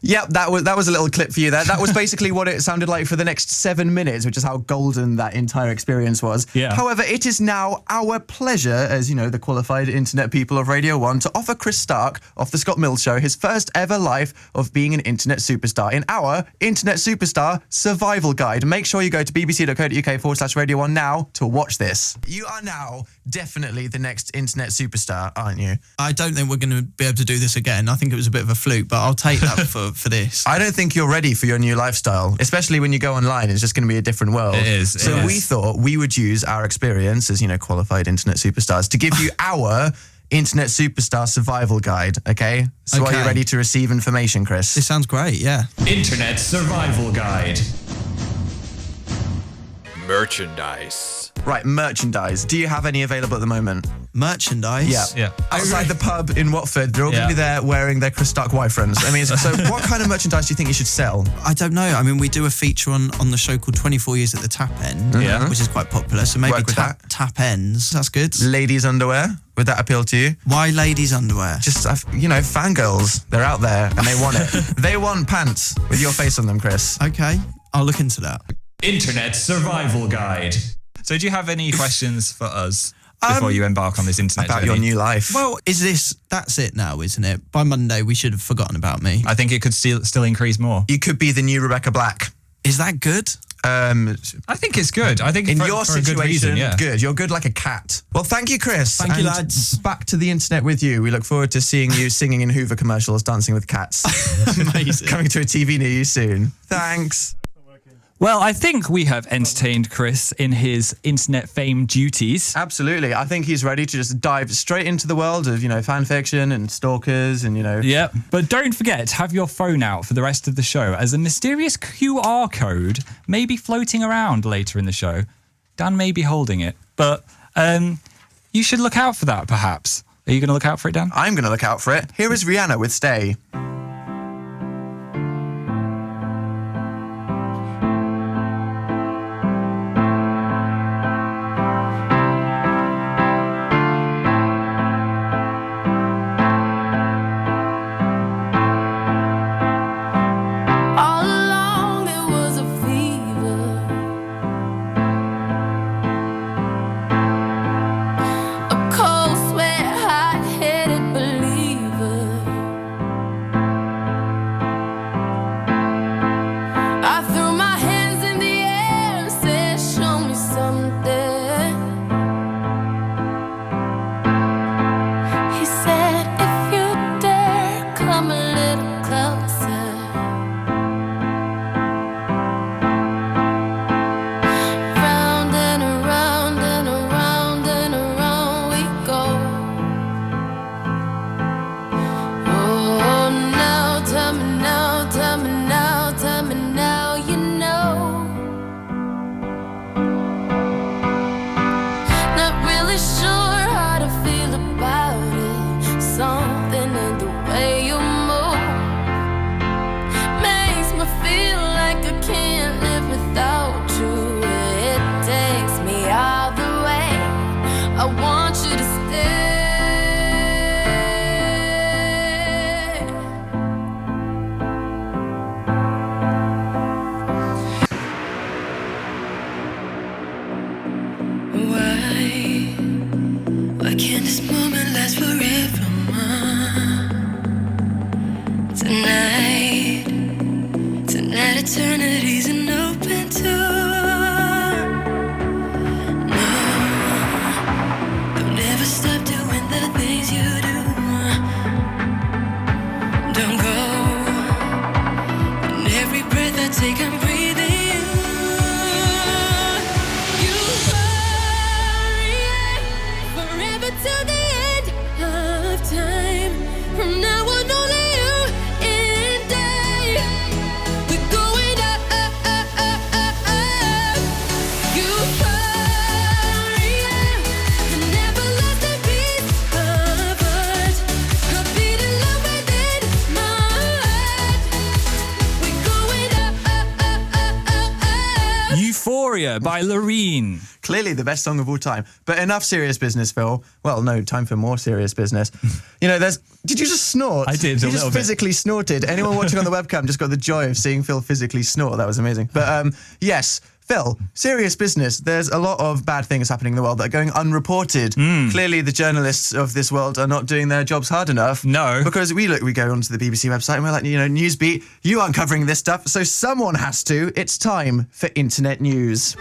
Yep, that was a little clip for you there. That was basically what it sounded like for the next 7 minutes, which is how golden that entire experience was. Yeah. However, it is now our pleasure, as you know, the qualified internet people of Radio 1, to offer Chris Stark off The Scott Mills Show his first ever life of being an internet superstar in our Internet Superstar Survival Guide. Make sure you go to bbc.co.uk/Radio 1 now to watch this. You are now definitely the next internet superstar, aren't you? I don't think we're going to be able to do this again. I think it was a bit of a fluke, but I'll take that for this. I don't think you're ready for your new lifestyle, especially when you go online. It's just going to be a different world. It is. So we thought we would use our experience as, you know, qualified internet superstars to give you our Internet Superstar Survival Guide, okay? So are you ready to receive information, Chris? This sounds great, yeah. Internet Survival Guide. Merchandise. Right, merchandise. Do you have any available at the moment? Merchandise? Yeah. Outside the pub in Watford, they're all going to be there wearing their Chris Stark Y friends. I mean, so what kind of merchandise do you think you should sell? I don't know. I mean, we do a feature on the show called 24 Years at the Tap End, which is quite popular. So maybe Work with that. tap ends. That's good. Ladies' underwear. Would that appeal to you? Why ladies' underwear? Just, fangirls. They're out there and they want it. They want pants with your face on them, Chris. Okay, I'll look into that. Internet survival guide. So do you have any questions for us before you embark on this internet about journey? your new life? Well, that's it now, isn't it? By Monday, we should have forgotten about me. I think it could still increase more. You could be the new Rebecca Black. Is that good? I think it's good. I think in for, your for a situation, good reason, yeah. good. You're good like a cat. Well, thank you, Chris. Thank you, And lads. Back to the internet with you. We look forward to seeing you singing in Hoover commercials, dancing with cats. Amazing. Coming to a TV near you soon. Thanks. Well, I think we have entertained Chris in his internet fame duties. Absolutely. I think he's ready to just dive straight into the world of, fan fiction and stalkers and, Yeah, but don't forget to have your phone out for the rest of the show, as a mysterious QR code may be floating around later in the show. Dan may be holding it, but you should look out for that, perhaps. Are you going to look out for it, Dan? I'm going to look out for it. Here is Rihanna with Stay. All along there was a fever, a cold sweat, hot-headed believer. I threw my hands in the air and said, show me something. He said, if you dare, come a little closer. Round and around and around and around we go. Oh, now, tell me now, tell me now, tell me now, you know. Not really sure how to feel about it. Something in the way you move makes me feel like I can't live without you. It takes me all the way. I want you to stay. Why can't this moment last forever? Tonight eternity's an open door. No, don't ever stop doing the things you do. Don't go. And every breath I take, I'm breathing you. You hurry forever to the end of time. From now on, only you and I. We're going up, up, up, up, up, up. You hurry, an everlasting piece of art. A beating love within my heart. We're going up, up, up, up, up, up. Euphoria by Loreen. Clearly the best song of all time. But enough serious business, Phil. Well, no, time for more serious business. Did you just snort? I did, You a just little bit. physically snorted. Anyone watching on the webcam just got the joy of seeing Phil physically snort. That was amazing. But yes, Phil, serious business. There's a lot of bad things happening in the world that are going unreported. Clearly the journalists of this world are not doing their jobs hard enough. No. Because we go onto the BBC website and we're like, Newsbeat, you aren't covering this stuff, so someone has to. It's time for Internet News.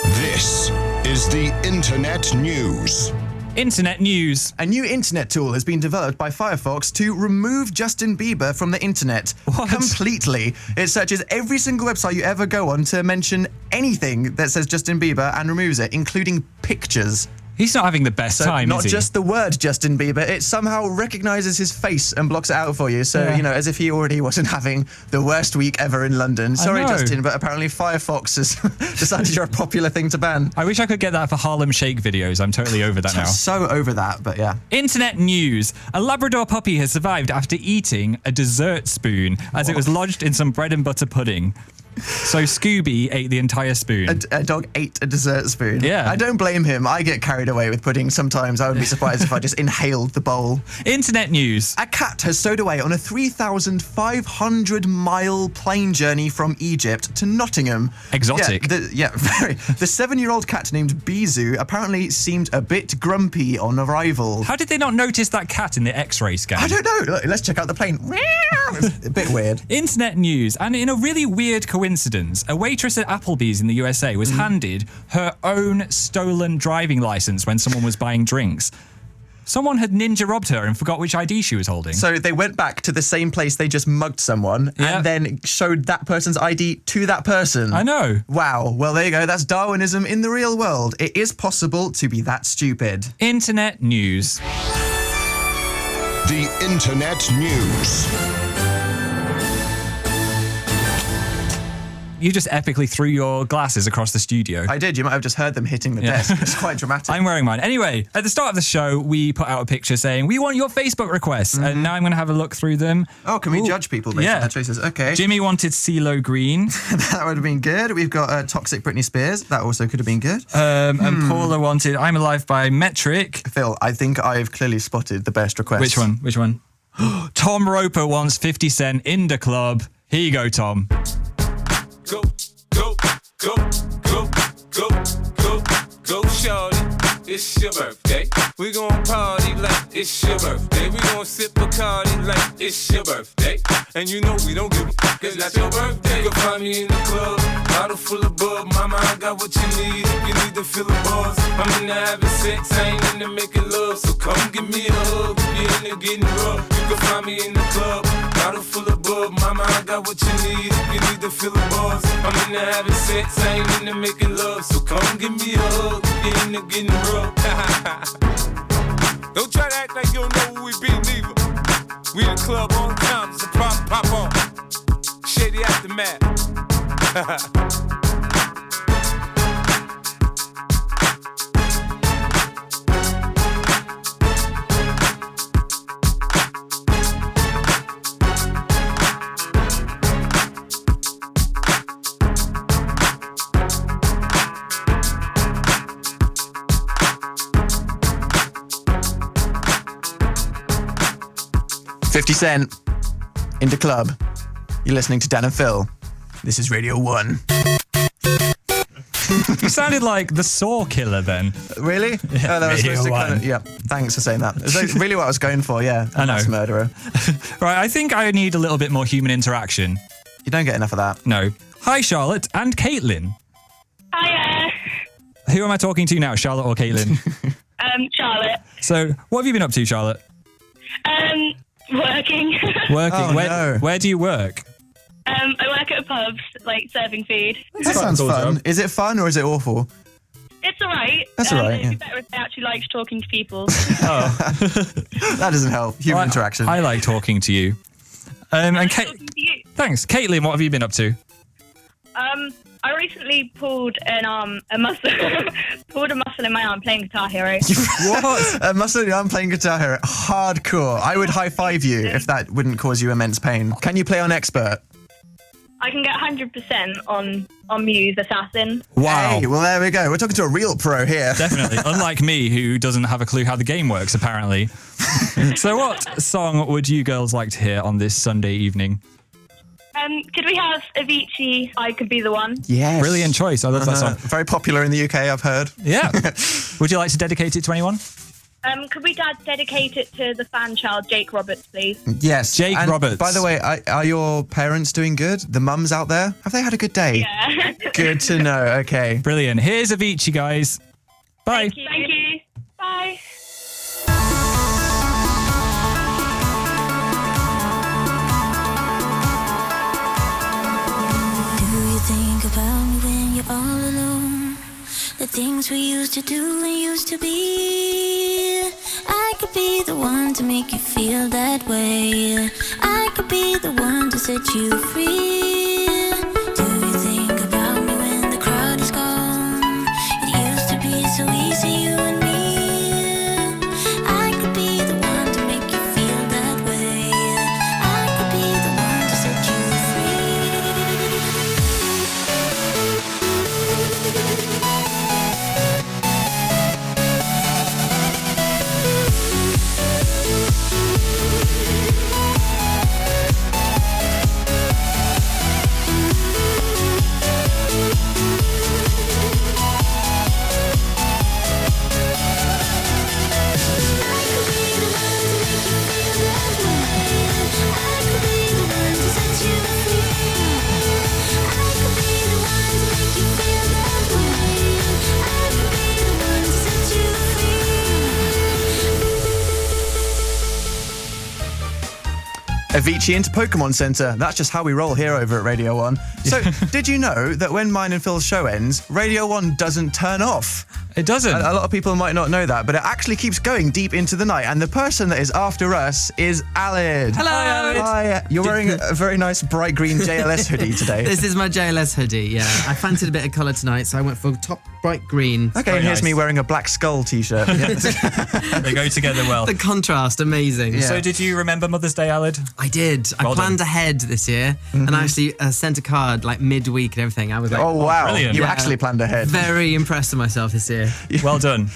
This is the Internet News. Internet news. A new internet tool has been developed by Firefox to remove Justin Bieber from the internet. What? Completely. It searches every single website you ever go on to mention anything that says Justin Bieber and removes it, including pictures. He's not having the best So time, not is he? just the word Justin Bieber, it somehow recognises his face and blocks it out for you. So, Yeah. you know, as if he already wasn't having the worst week ever in London. Sorry, know. Justin, but apparently Firefox has decided you're a popular thing to ban. I wish I could get that for Harlem Shake videos. I'm totally over that now. So over that, but yeah. Internet news. A Labrador puppy has survived after eating a dessert spoon as it was lodged in some bread and butter pudding. So Scooby ate the entire spoon. A dog ate a dessert spoon. Yeah. I don't blame him. I get carried away with pudding sometimes. I would be surprised if I just inhaled the bowl. Internet news. A cat has stowed away on a 3,500-mile plane journey from Egypt to Nottingham. Exotic. Very. The 7-year-old cat named Bizu apparently seemed a bit grumpy on arrival. How did they not notice that cat in the X-ray scan? I don't know. Look, let's check out the plane. It's a bit weird. Internet news. And in a really weird coincidence, a waitress at Applebee's in the USA was handed her own stolen driving license when someone was buying drinks. Someone had ninja robbed her and forgot which ID she was holding. So they went back to the same place they just mugged someone and then showed that person's ID to that person. I know. Wow. Well, there you go. That's Darwinism in the real world. It is possible to be that stupid. Internet news. The Internet News. You just epically threw your glasses across the studio. I did. You might have just heard them hitting the desk. It's quite dramatic. I'm wearing mine. Anyway, at the start of the show, we put out a picture saying, we want your Facebook requests. And now I'm going to have a look through them. Oh, can we judge people based on their choices? Okay. Jimmy wanted CeeLo Green. That would have been good. We've got Toxic Britney Spears. That also could have been good. And Paula wanted I'm Alive by Metric. Phil, I think I've clearly spotted the best request. Which one? Tom Roper wants 50 Cent in the club. Here you go, Tom. Go, go, go, go, go, go, go, shorty. It's your birthday. We gon' party like it's your birthday. We gon' sip Bacardi like it's your birthday. And you know we don't give a fuck, it's not your birthday. You can find me in the club, bottle full of bub. Mama, I got what you need if you need to feel the buzz. I'm into having sex, I ain't into making love. So come give me a hug if you're into getting rough. You can find me in the club, bottle full of bub. Mama, I got what you need if you need to feel the buzz. I'm into having sex, I ain't into making love. So come give me a hug if you're into getting rough. Don't try to act like you don't know who we be, neither. We in the club on time, it's a problem, pop on. Shady Aftermath. 50 Cent in the club. You're listening to Dan and Phil. This is Radio 1. You sounded like the Saw killer then. Really? Yeah, that was Radio supposed to 1. kind of, yeah, thanks for saying that. It's really what I was going for, yeah. I know. Mass murderer. Right, I think I need a little bit more human interaction. You don't get enough of that. No. Hi, Charlotte and Caitlin. Hiya. Who am I talking to now, Charlotte or Caitlin? Charlotte. So, what have you been up to, Charlotte? Working. Working. Oh, where do you work? I work at a pub, like serving food. That sounds fun. Is it fun or is it awful? It's alright. That's alright, It'd be yeah. better if they actually liked talking to people. That doesn't help. Human interaction. I like talking to you. And thanks. Caitlin, what have you been up to? I recently pulled a muscle in my arm playing Guitar Hero. What? A muscle in your arm playing Guitar Hero. Hardcore. I would high five you if that wouldn't cause you immense pain. Can you play on Expert? I can get 100% on Muse Assassin. Wow. Hey, well, there we go. We're talking to a real pro here. Definitely. Unlike me, who doesn't have a clue how the game works, apparently. So what song would you girls like to hear on this Sunday evening? Could we have Avicii, I Could Be the One? Yes. Brilliant choice. I love that song. Very popular in the UK, I've heard. Yeah. Would you like to dedicate it to anyone? Could we dedicate it to the fan child, Jake Roberts, please? Yes. Jake and Roberts. By the way, are your parents doing good? The mums out there? Have they had a good day? Yeah. Good to know. Okay. Brilliant. Here's Avicii, guys. Bye. Thank you. Bye. Do you think about me when you're all alone? the things we used to do and used to be. I could be the one to make you feel that way. I could be the one to set you free. Do you think about me when the crowd is gone? It used to be so easy, you and me. I could be the one to make you feel that way. I could be the one to set you Avicii into Pokemon Center. That's just how we roll here over at Radio 1. So, did you know that when mine and Phil's show ends, Radio 1 doesn't turn off? It doesn't. A lot of people might not know that, but it actually keeps going deep into the night. And the person that is after us is Alid. Hello. Hi, Alid. Hi. You're wearing a very nice bright green JLS hoodie today. This is my JLS hoodie, yeah. I fancied a bit of colour tonight, so I went for top bright green. Okay, and here's me wearing a Black Skull t-shirt. They go together well. The contrast, amazing. Yeah. So did you remember Mother's Day, Alid? I did. I planned ahead this year, and I actually sent a card like midweek and everything. I was like, oh, wow. Brilliant. You actually planned ahead. Very impressed with myself this year. Well done.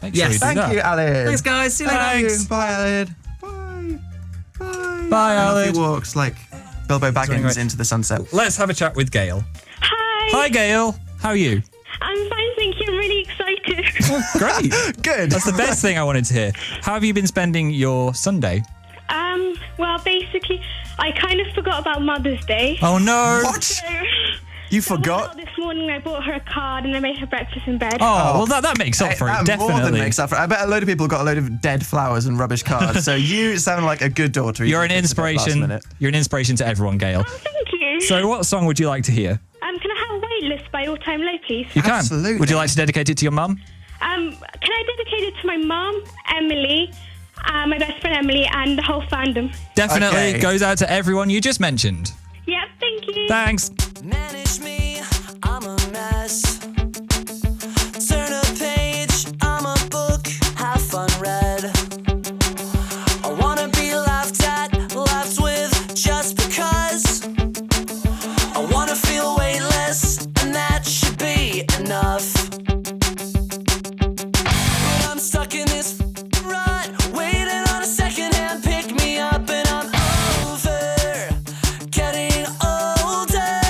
Make sure you do Thank that. you, Alid. Thanks, guys. See you Thank later. you. Bye, Alid. Bye, Alid. Alid. He walks like Bilbo Baggins Anyway. into the sunset. Let's have a chat with Gail. Hi. Hi, Gail. How are you? I'm fine, thank you. I'm really excited. Great. Good. That's the best thing I wanted to hear. How have you been spending your Sunday? Well, basically, I kind of forgot about Mother's Day. Oh, no. What? You forgot? This morning, I bought her a card and I made her breakfast in bed. Oh, well, that makes up for it, That definitely. more than makes up for it. I bet a load of people got a load of dead flowers and rubbish cards. So you sound like a good daughter. You're an even if it's a bit last inspiration. minute. You're an inspiration to everyone, Gail. Thank you. So what song would you like to hear? Can I have Weightless by All Time Low, please? You can. Absolutely. Would you like to dedicate it to your mum? Can I dedicate it to my mum, Emily, my best friend Emily, and the whole fandom? Definitely. Okay. Goes out to everyone you just mentioned. Yeah, thank you. Thanks. Manage me, I'm a mess. Turn a page, I'm a book, have fun read. I wanna be laughed at, laughed with, just because. I wanna feel weightless, and that should be enough. But I'm stuck in this rut, waiting on a second hand pick me up, and I'm over getting older.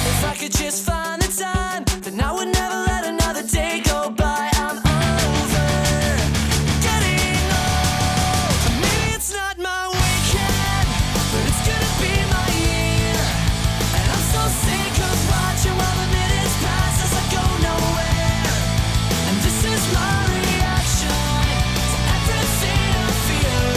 If I could just find the time, then I would never let another day go by. I'm over getting old. Maybe it's not my weekend, but it's gonna be my year. And I'm so sick of watching while the minutes pass as I go nowhere. And this is my reaction to everything I feel.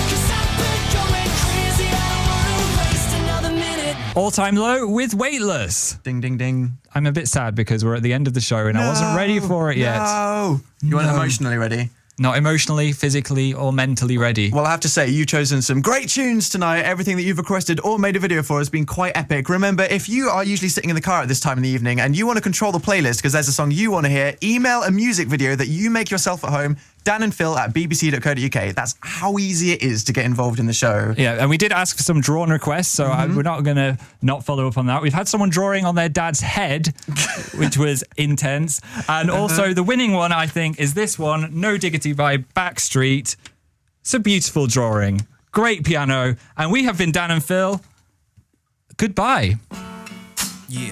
'Cause I've been going crazy, I don't wanna waste another minute. All Time Low with Weightless. Ding, ding, ding. I'm a bit sad because we're at the end of the show and I wasn't ready for it yet. No. You weren't No. emotionally ready? Not emotionally, physically, or mentally ready. Well, I have to say, you've chosen some great tunes tonight. Everything that you've requested or made a video for has been quite epic. Remember, if you are usually sitting in the car at this time in the evening and you want to control the playlist because there's a song you want to hear, email a music video that you make yourself at home, danandphil@bbc.co.uk. That's how easy it is to get involved in the show. Yeah, and we did ask for some drawing requests, so we're not going to not follow up on that. We've had someone drawing on their dad's head, which was intense. And also the winning one, I think, is this one, No Diggity by Backstreet. It's a beautiful drawing. Great piano. And we have been Dan and Phil. Goodbye. Yeah.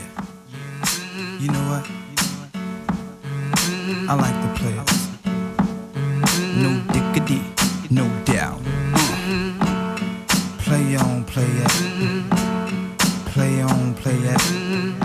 You know what? I like to play it. No diggity, no doubt. Play on, play it. Play on, play it.